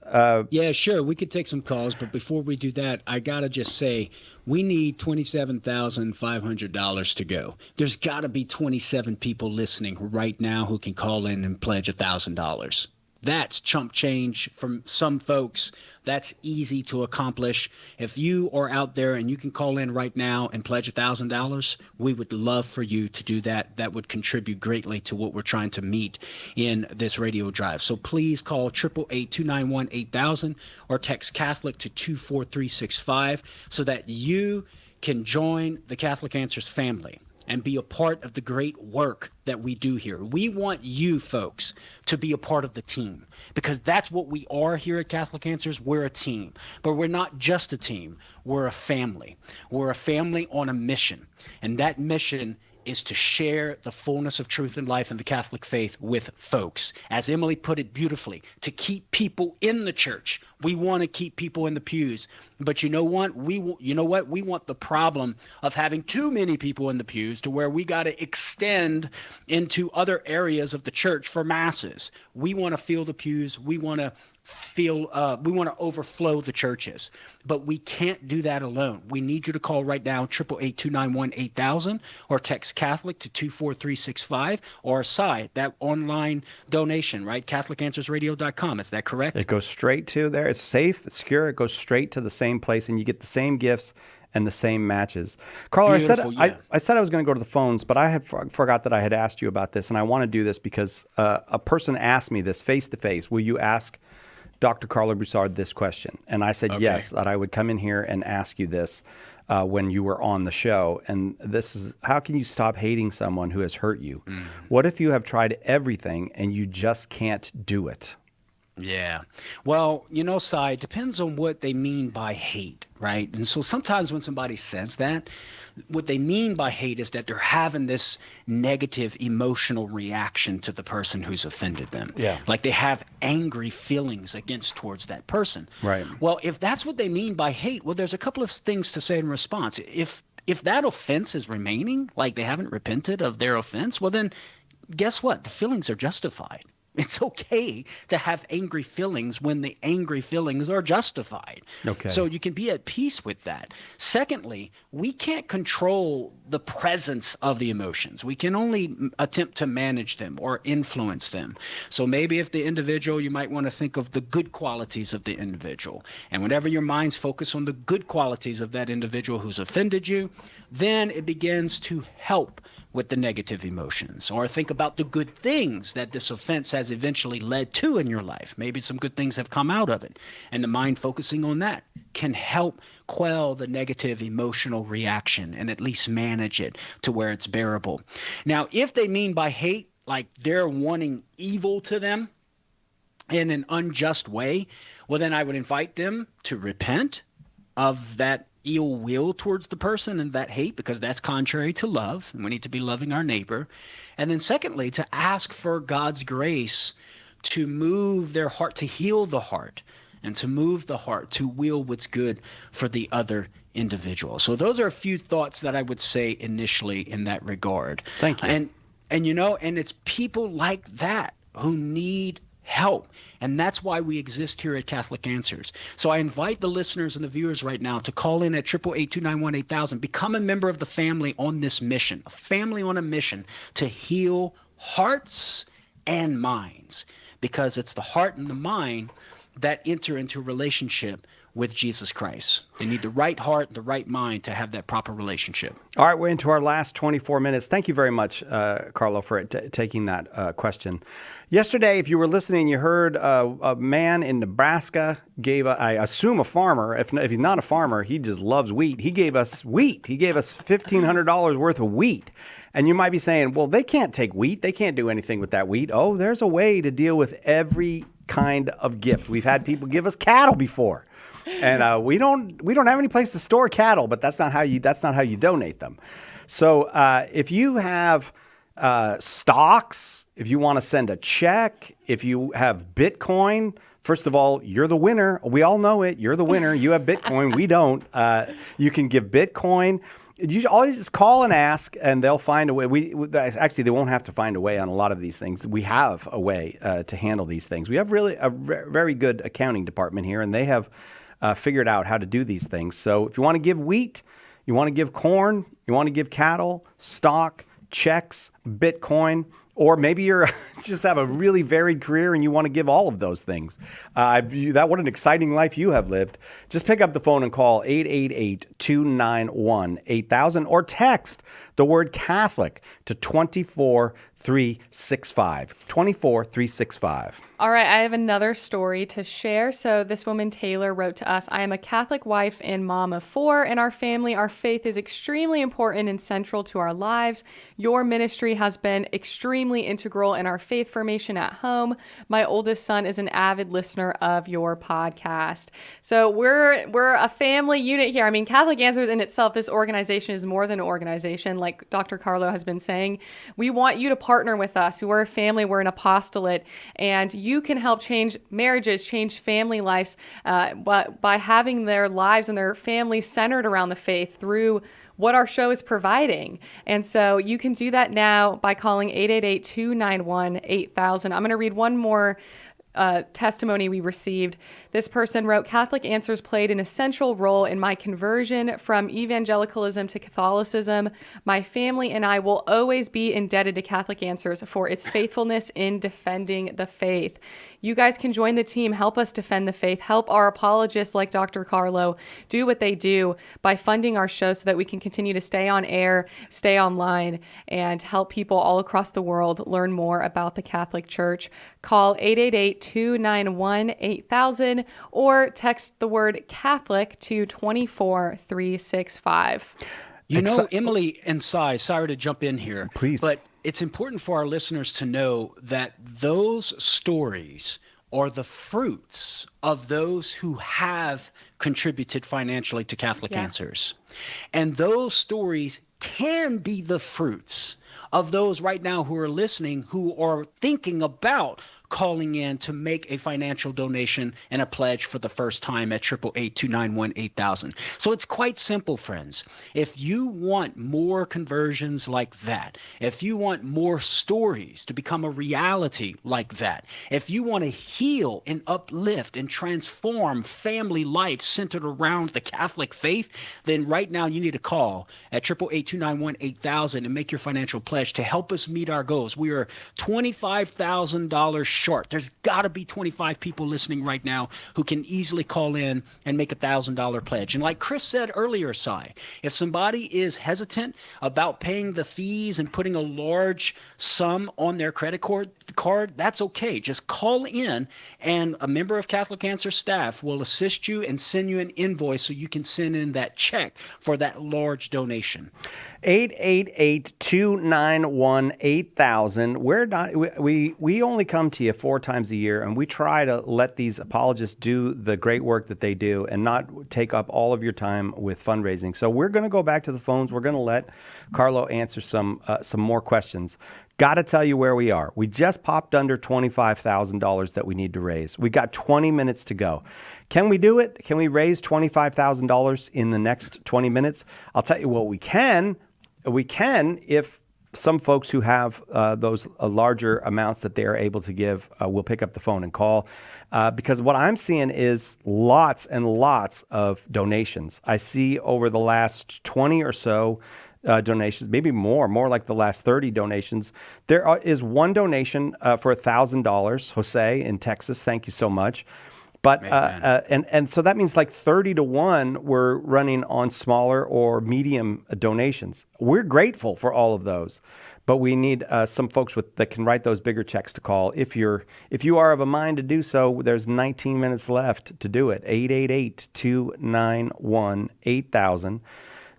Yeah, sure. We could take some calls. But before we do that, I got to just say, we need $27,500 to go. There's got to be 27 people listening right now who can call in and pledge $1,000. That's chump change from some folks. That's easy to accomplish. If you are out there and you can call in right now and pledge $1,000, we would love for you to do that. That would contribute greatly to what we're trying to meet in this radio drive. So please call 888-291-8000 or text Catholic to 24365 so that you can join the Catholic Answers family and be a part of the great work that we do here. We want you folks to be a part of the team because that's what we are here at Catholic Answers. We're a team, but we're not just a team. We're a family. We're a family on a mission, and that mission is to share the fullness of truth and life in the Catholic faith with folks. As Emily put it beautifully, to keep people in the church. We want to keep people in the pews. But you know what? We want the problem of having too many people in the pews to where we got to extend into other areas of the church for masses. We want to fill the pews. We want to overflow the churches, but we can't do that alone. We need you to call right now, 888-291-8000 or text Catholic to 24365 or aside that online donation, right? CatholicAnswersRadio.com. Is that correct? It goes straight to there. It's safe, it's secure. It goes straight to the same place and you get the same gifts and the same matches. Karlo, I said I was going to go to the phones, but I had forgot that I had asked you about this, and I want to do this because a person asked me this face to face. Will you ask Dr. Karlo Broussard this question? And I said yes, that I would come in here and ask you this when you were on the show. And this is, how can you stop hating someone who has hurt you? What if you have tried everything and you just can't do it? Yeah. Well, Cy, it depends on what they mean by hate, right? And so sometimes when somebody says that, what they mean by hate is that they're having this negative emotional reaction to the person who's offended them. Yeah. Like they have angry feelings towards that person. Right. Well, if that's what they mean by hate, well, there's a couple of things to say in response. If that offense is remaining, like they haven't repented of their offense, well, then guess what? The feelings are justified. It's okay to have angry feelings when the angry feelings are justified. Okay. So you can be at peace with that. Secondly, we can't control the presence of the emotions. We can only attempt to manage them or influence them. So maybe if the individual, you might want to think of the good qualities of the individual. And whenever your mind's focused on the good qualities of that individual who's offended you, then it begins to help with the negative emotions. Or think about the good things that this offense has eventually led to in your life. Maybe some good things have come out of it. And the mind focusing on that can help quell the negative emotional reaction and at least manage it to where it's bearable. Now, if they mean by hate, like they're wanting evil to them in an unjust way, well, then I would invite them to repent of that ill will towards the person and that hate, because that's contrary to love, and we need to be loving our neighbor. And then secondly, to ask for God's grace to move their heart, to heal the heart, and to move the heart to will what's good for the other individual. So those are a few thoughts that I would say initially in that regard. Thank you. And it's people like that who need help. And that's why we exist here at Catholic Answers. So I invite the listeners and the viewers right now to call in at 888-291-8000. Become a member of the family on this mission, a family on a mission to heal hearts and minds, because it's the heart and the mind that enter into a relationship with Jesus Christ. They need the right heart, the right mind to have that proper relationship. All right, we're into our last 24 minutes. Thank you very much, Karlo, for taking that question. Yesterday, if you were listening, you heard a man in Nebraska gave, I assume a farmer, if he's not a farmer, he just loves wheat. He gave us wheat. He gave us $1,500 worth of wheat. And you might be saying, well, they can't take wheat. They can't do anything with that wheat. Oh, there's a way to deal with every kind of gift. We've had people give us cattle before. And we don't have any place to store cattle, but that's not how you donate them. So if you have stocks, if you want to send a check, if you have Bitcoin, first of all, you're the winner. We all know it. You're the winner. You have Bitcoin. We don't. You can give Bitcoin. You always just call and ask, and they'll find a way. Actually, they won't have to find a way on a lot of these things. We have a way to handle these things. We have really a very good accounting department here, and they have figured out how to do these things. So if you want to give wheat, you want to give corn, you want to give cattle, stock, checks, Bitcoin, or maybe you're just have a really varied career and you want to give all of those things. What an exciting life you have lived. Just pick up the phone and call 888-291-8000 or text the word Catholic to 24365. 24365. All right, I have another story to share. So this woman, Taylor, wrote to us, I am a Catholic wife and mom of 4. In our family, our faith is extremely important and central to our lives. Your ministry has been extremely integral in our faith formation at home. My oldest son is an avid listener of your podcast. So we're a family unit here. I mean, Catholic Answers in itself, this organization is more than an organization. Like Dr. Karlo has been saying, we want you to partner with us. We're a family, we're an apostolate, and you can help change marriages, change family lives by having their lives and their families centered around the faith through what our show is providing. And so you can do that now by calling 888-291-8000. I'm going to read one more testimony we received. This person wrote, Catholic Answers played an essential role in my conversion from evangelicalism to Catholicism. My family and I will always be indebted to Catholic Answers for its faithfulness in defending the faith. You guys can join the team, help us defend the faith, help our apologists like Dr. Karlo do what they do by funding our show so that we can continue to stay on air, stay online, and help people all across the world learn more about the Catholic Church. Call 888-291-8000 or text the word Catholic to 24365. You know, Emily and sorry to jump in here. Please. But it's important for our listeners to know that those stories are the fruits of those who have contributed financially to Catholic Answers. And those stories can be the fruits of those right now who are listening who are thinking about calling in to make a financial donation and a pledge for the first time at 888-291-8000. So it's quite simple, friends. If you want more conversions like that, if you want more stories to become a reality like that, if you want to heal and uplift and transform family life centered around the Catholic faith, then right now you need to call at 888-291-8000 and make your financial pledge to help us meet our goals. We are $25,000 short. There's got to be 25 people listening right now who can easily call in and make $1,000 pledge. And like Chris said earlier, Cy, if somebody is hesitant about paying the fees and putting a large sum on their credit card, that's okay. Just call in and a member of Catholic Answer staff will assist you and send you an invoice so you can send in that check for that large donation. 888-291-8000. We only come to you 4 times a year, and we try to let these apologists do the great work that they do and not take up all of your time with fundraising. So we're going to go back to the phones. We're going to let Karlo answer some more questions. Got to tell you where we are. We just popped under $25,000 that we need to raise. We got 20 minutes to go. Can we do it? Can we raise $25,000 in the next 20 minutes? I'll tell you what we can. We can if some folks who have those larger amounts that they are able to give will pick up the phone and call, because what I'm seeing is lots and lots of donations. I see over the last 20 or so donations, maybe more like the last 30 donations. There is one donation for $1,000, Jose in Texas. Thank you so much. But and so that means like 30 to 1 we're running on smaller or medium donations. We're grateful for all of those, but we need some folks that can write those bigger checks to call. If you are of a mind to do so, there's 19 minutes left to do it. 888-291-8000.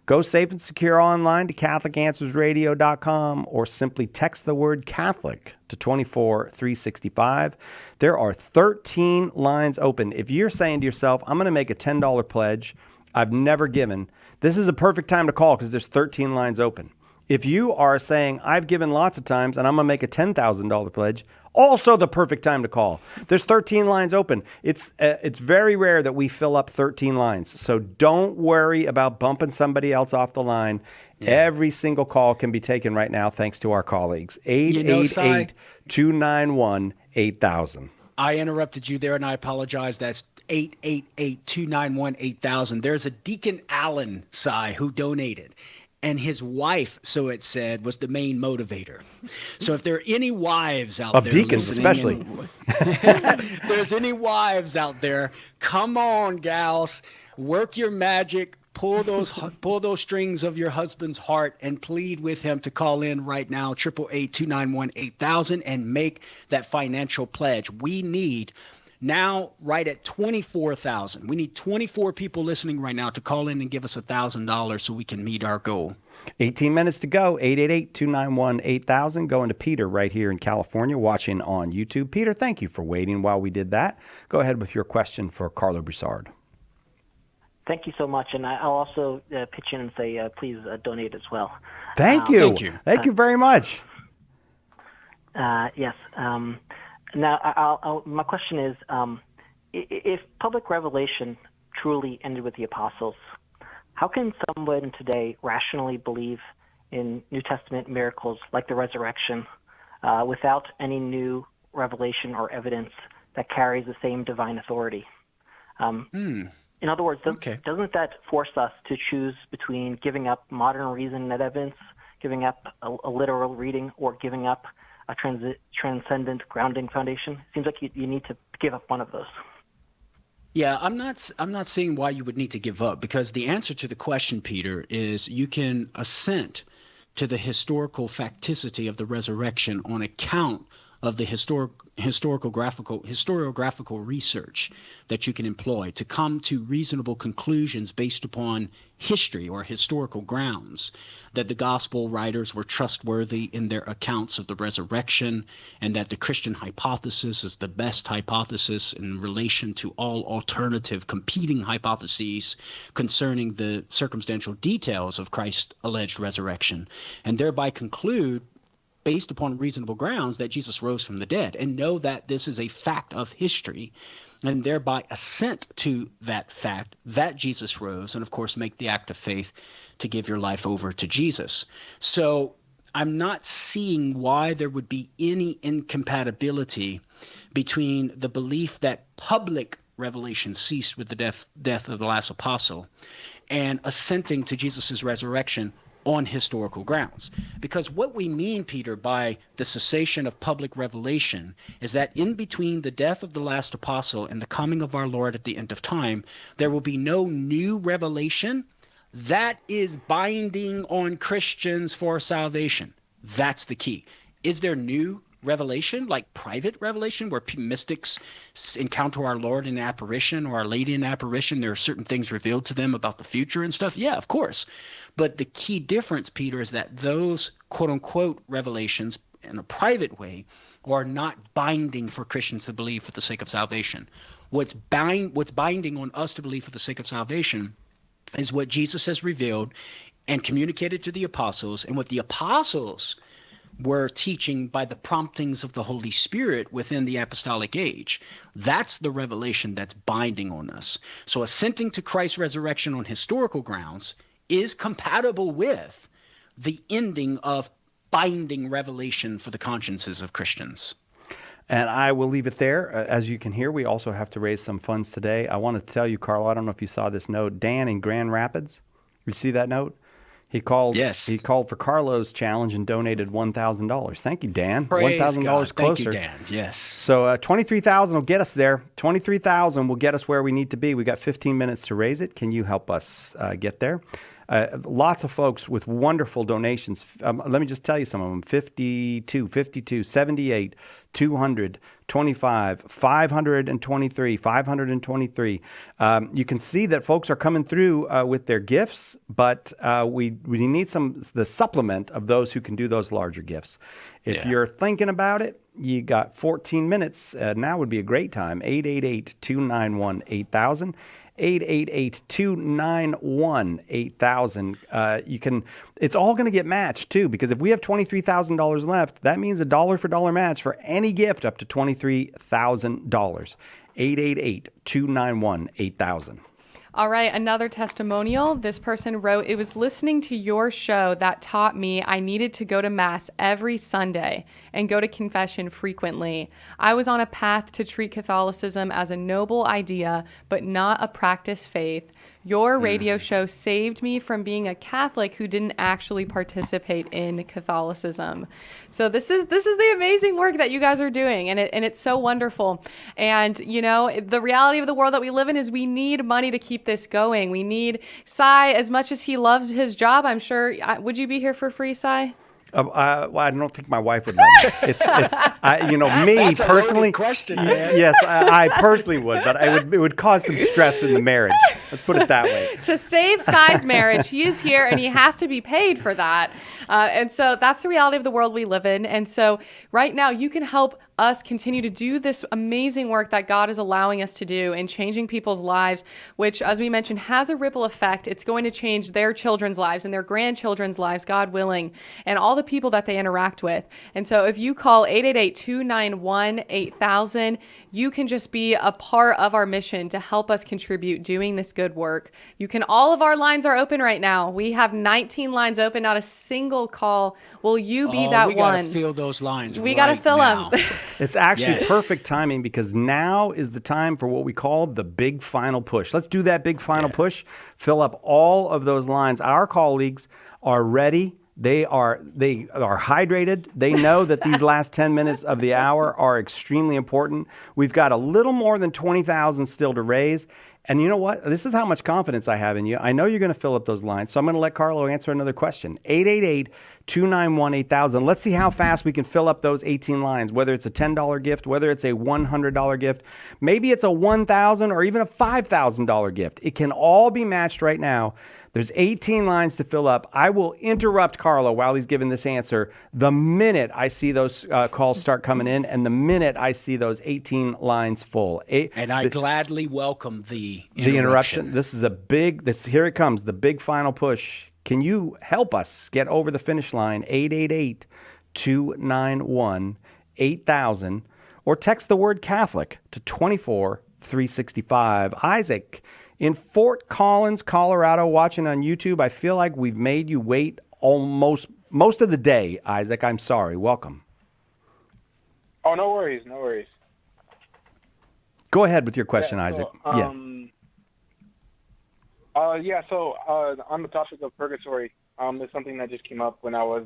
Go safe and secure online to CatholicAnswersRadio.com or simply text the word Catholic to 24365. There are 13 lines open. If you're saying to yourself, I'm going to make a $10 pledge I've never given, this is a perfect time to call because there's 13 lines open. If you are saying, I've given lots of times and I'm going to make a $10,000 pledge, also the perfect time to call. There's 13 lines open. It's very rare that we fill up 13 lines. So don't worry about bumping somebody else off the line. Yeah. Every single call can be taken right now thanks to our colleagues. 888-291-8000. I interrupted you there and I apologize. That's 888-291-8000. There's a Deacon Allen, Cy, who donated. And his wife, so it said, was the main motivator. So if there are any wives out there, of deacons especially, if there's any wives out there, come on, gals, work your magic, pull those strings of your husband's heart, and plead with him to call in right now, 888-291-8000, and make that financial pledge. We need. Now, right at 24,000. We need 24 people listening right now to call in and give us $1,000 so we can meet our goal. 18 minutes to go. 888-291-8000. Going to Peter right here in California, watching on YouTube. Peter, thank you for waiting while we did that. Go ahead with your question for Karlo Broussard. Thank you so much, and I'll also pitch in and say, please donate as well. Thank you. Thank you very much. Yes. Now, my question is, if public revelation truly ended with the apostles, how can someone today rationally believe in New Testament miracles like the resurrection without any new revelation or evidence that carries the same divine authority? In other words, doesn't that force us to choose between giving up modern reason and evidence, giving up a literal reading, or giving up a transcendent grounding foundation? Seems like you need to give up one of those. Yeah, I'm not seeing why you would need to give up, because the answer to the question, Peter, is you can assent to the historiographical of the resurrection on account of the historiographical research that you can employ to come to reasonable conclusions based upon history or historical grounds, that the gospel writers were trustworthy in their accounts of the resurrection, and that the Christian hypothesis is the best hypothesis in relation to all alternative competing hypotheses concerning the circumstantial details of Christ's alleged resurrection, and thereby conclude based upon reasonable grounds that Jesus rose from the dead, and know that this is a fact of history, and thereby assent to that fact that Jesus rose, and of course make the act of faith to give your life over to Jesus. So I'm not seeing why there would be any incompatibility between the belief that public revelation ceased with the death of the last apostle and assenting to Jesus' resurrection on historical grounds. Because what we mean, Peter, by the cessation of public revelation is that in between the death of the last apostle and the coming of our Lord at the end of time, there will be no new revelation that is binding on Christians for salvation. That's the key. Is there new revelation, like private revelation, where mystics encounter our Lord in apparition or Our Lady in apparition? There are certain things revealed to them about the future and stuff. Yeah, of course. But the key difference, Peter, is that those quote-unquote revelations in a private way are not binding for Christians to believe for the sake of salvation. What's binding on us to believe for the sake of salvation is what Jesus has revealed and communicated to the apostles, and what the apostles were teaching by the promptings of the Holy Spirit within the apostolic age. That's the revelation that's binding on us. So assenting to Christ's resurrection on historical grounds is compatible with the ending of binding revelation for the consciences of Christians. And I will leave it there. As you can hear, we also have to raise some funds today. I want to tell you, Karlo, I don't know if you saw this note. Dan in Grand Rapids, you see that note? He called. Yes. He called for Karlo's challenge and donated $1,000. Thank you, Dan. Praise $1,000 God. closer. Thank you, Dan. Yes. So 23,000 will get us there. 23,000 will get us where we need to be. We got 15 minutes to raise it. Can you help us get there? Lots of folks with wonderful donations. Let me just tell you some of them. 52, 78, 200, 25, 523, 523. You can see that folks are coming through with their gifts, but we need the supplement of those who can do those larger gifts. If you're thinking about it, you got 14 minutes. Now would be a great time. 888-291-8000. 888-291-8000. You can. It's all going to get matched too, because if we have $23,000 left, that means a dollar for dollar match for any gift up to $23,000. 888-291-8000. All right, another testimonial. This person wrote, "It was listening to your show that taught me I needed to go to Mass every Sunday and go to confession frequently. I was on a path to treat Catholicism as a noble idea, but not a practice faith. Your radio show saved me from being a Catholic who didn't actually participate in Catholicism." So this is the amazing work that you guys are doing, and it's so wonderful. And you know, the reality of the world that we live in is we need money to keep this going. We need Cy, as much as he loves his job. I'm sure. Would you be here for free, Cy? Well, I don't think my wife would let me. It's me That's personally. A question, man. Yes, I personally would, but it would cause some stress in the marriage. Let's put it that way. To save Cy's marriage, he is here and he has to be paid for that. And so that's the reality of the world we live in. And so right now you can help us continue to do this amazing work that God is allowing us to do in changing people's lives, which, as we mentioned, has a ripple effect. It's going to change their children's lives and their grandchildren's lives, God willing, and all the people that they interact with. And so if you call 888-291-8000, you can just be a part of our mission to help us contribute doing this good work. All of our lines are open right now. We have 19 lines open, not a single call. Will you be that one? We got to fill those lines. We got to fill them. It's actually perfect timing, because now is the time for what we call the big final push. Let's do that big final push. Fill up all of those lines. Our colleagues are ready. They are hydrated. They know that these last 10 minutes of the hour are extremely important. We've got a little more than 20,000 still to raise. And you know what? This is how much confidence I have in you. I know you're going to fill up those lines. So I'm going to let Karlo answer another question. 888-291-8000. Let's see how fast we can fill up those 18 lines, whether it's a $10 gift, whether it's a $100 gift. Maybe it's a $1,000 or even a $5,000 gift. It can all be matched right now. There's 18 lines to fill up. I will interrupt Karlo while he's giving this answer the minute I see those calls start coming in, and the minute I see those 18 lines full. And I gladly welcome the interruption. This is here it comes, the big final push. Can you help us get over the finish line? 888-291-8000, or text the word Catholic to 24365. Isaac in Fort Collins, Colorado, watching on YouTube. I feel like we've made you wait most of the day, Isaac. I'm sorry. Welcome. Oh, no worries. No worries. Go ahead with your question, Isaac. So on the topic of purgatory, there's something that just came up when I was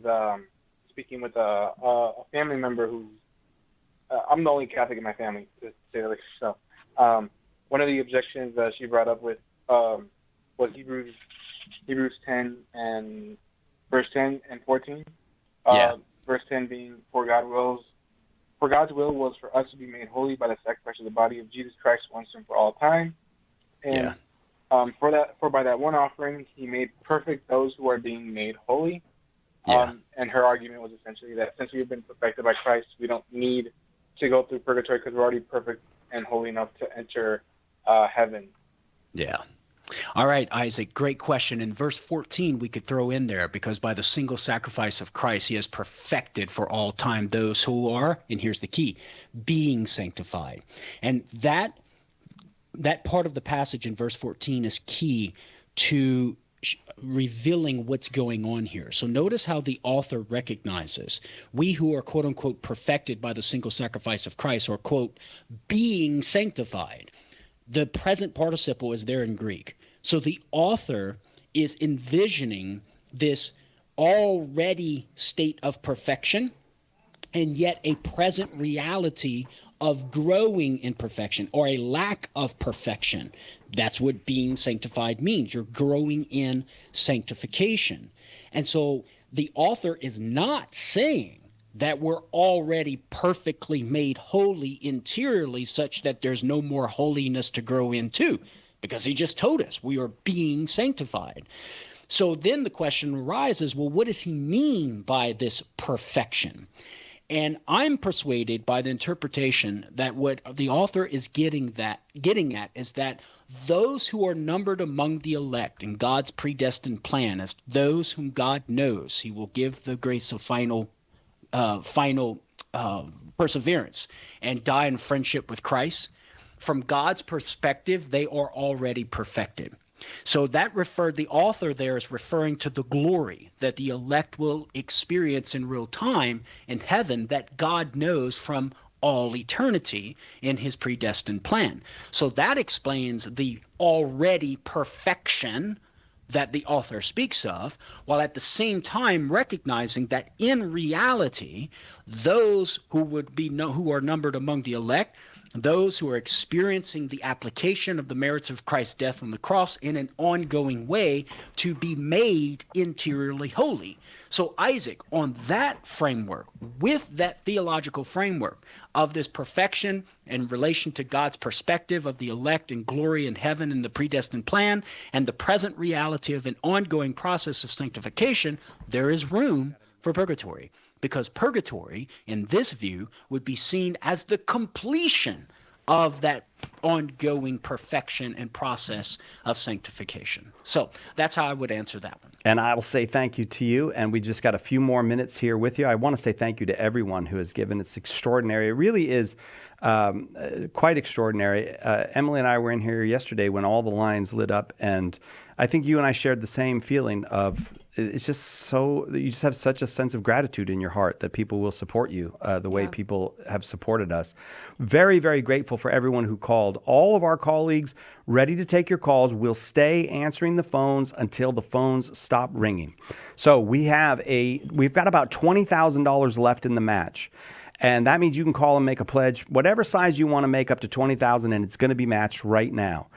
speaking with a family member who I'm the only Catholic in my family, to say the least. So one of the objections that she brought up with was Hebrews 10 and verse 10 and 14. Verse 10 being, for God's will was for us to be made holy by the sacrifice of the body of Jesus Christ once and for all time. And for by that one offering, he made perfect those who are being made holy. And her argument was essentially that since we have been perfected by Christ, we don't need to go through purgatory because we're already perfect and holy enough to enter heaven. Yeah. All right, Isaac, great question. In verse 14, we could throw in there, because by the single sacrifice of Christ, he has perfected for all time those who are, and here's the key, being sanctified. And that part of the passage in verse 14 is key to revealing what's going on here. So notice how the author recognizes we who are quote unquote perfected by the single sacrifice of Christ, or quote being sanctified. The present participle is there in Greek. So the author is envisioning this already state of perfection, and yet a present reality of growing in perfection, or a lack of perfection. That's what being sanctified means. You're growing in sanctification. And so the author is not saying that we're already perfectly made holy interiorly, such that there's no more holiness to grow into, because he just told us we are being sanctified. So then the question arises, well, what does he mean by this perfection? And I'm persuaded by the interpretation that what the author is getting at is that those who are numbered among the elect in God's predestined plan, as those whom God knows, he will give the grace of final perseverance and die in friendship with Christ. From God's perspective, they are already perfected. So the author there is referring to the glory that the elect will experience in real time in heaven, that God knows from all eternity in his predestined plan. So that explains the already perfection that the author speaks of, while at the same time recognizing that in reality, those who are numbered among the elect, those who are experiencing the application of the merits of Christ's death on the cross in an ongoing way to be made interiorly holy. So Isaac, on that framework, with that theological framework of this perfection in relation to God's perspective of the elect in glory in heaven in the predestined plan, and the present reality of an ongoing process of sanctification, there is room for purgatory. Because purgatory, in this view, would be seen as the completion of that ongoing perfection and process of sanctification. So that's how I would answer that one. And I will say thank you to you. And we just got a few more minutes here with you. I want to say thank you to everyone who has given. It's extraordinary. It really is quite extraordinary. Emily and I were in here yesterday when all the lines lit up. And I think you and I shared the same feeling of it's just so, you just have such a sense of gratitude in your heart that people will support you the way people have supported us. Very, very grateful for everyone who called. All of our colleagues ready to take your calls. We'll stay answering the phones until the phones stop ringing. So we've got about $20,000 left in the match. And that means you can call and make a pledge, whatever size you want to make, up to $20,000, and it's going to be matched right now.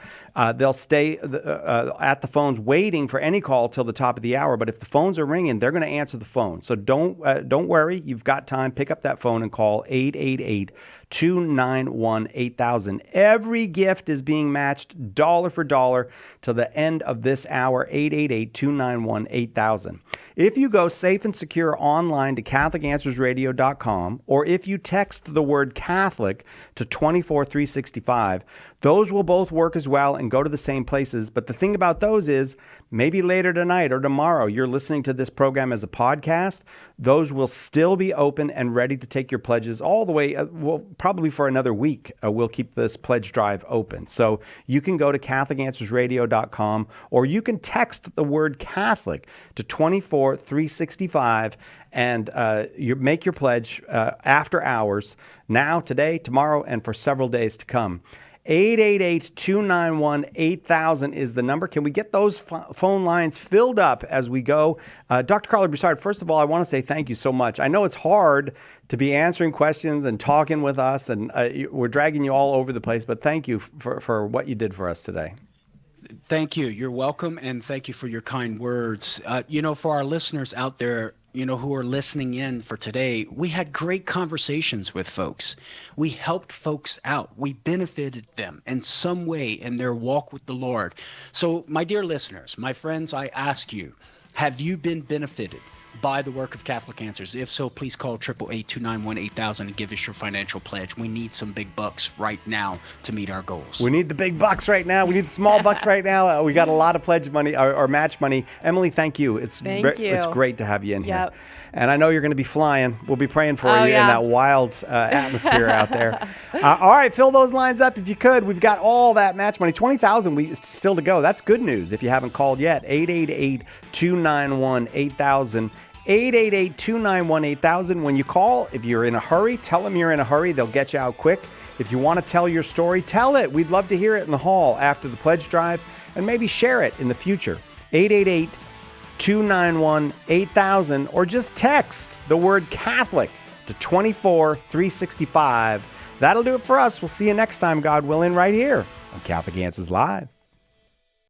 They'll stay at the phones waiting for any call till the top of the hour. But if the phones are ringing, they're going to answer the phone. So don't worry. You've got time. Pick up that phone and call 888-291-8000. Every gift is being matched dollar for dollar till the end of this hour. 888-291-8000. If you go safe and secure online to CatholicAnswersRadio.com, or if you text the word Catholic to 24365, those will both work as well and go to the same places. But the thing about those is maybe later tonight or tomorrow you're listening to this program as a podcast. Those will still be open and ready to take your pledges all the way, probably for another week. We'll keep this pledge drive open. So you can go to CatholicAnswersRadio.com, or you can text the word Catholic to 24365 and you make your pledge after hours, now, today, tomorrow, and for several days to come. 888-291-8000 is the number. Can we get those phone lines filled up as we go? Dr. Karlo Broussard, first of all, I want to say thank you so much. I know it's hard to be answering questions and talking with us, and we're dragging you all over the place, but thank you for what you did for us today. Thank you. You're welcome, and thank you for your kind words. For our listeners out there, who are listening in for today, we had great conversations with folks. We helped folks out. We benefited them in some way in their walk with the Lord. So, my dear listeners, my friends, I ask you, have you been benefited by the work of Catholic Answers? If so, please call 888-291-8000 and give us your financial pledge. We need some big bucks right now to meet our goals. We need the big bucks right now. We need the small bucks right now. We got a lot of pledge money or match money. Emily, thank you. It's great to have you in here. And I know you're going to be flying. We'll be praying for you in that wild atmosphere out there. All right, fill those lines up if you could. We've got all that match money. $20,000 still to go. That's good news if you haven't called yet. 888-291-8000. 888-291-8000. When you call, if you're in a hurry, tell them you're in a hurry. They'll get you out quick. If you want to tell your story, tell it. We'd love to hear it in the hall after the pledge drive and maybe share it in the future. 888-291-8000 or just text the word Catholic to 24365. That'll do it for us. We'll see you next time, God willing, right here on Catholic Answers Live.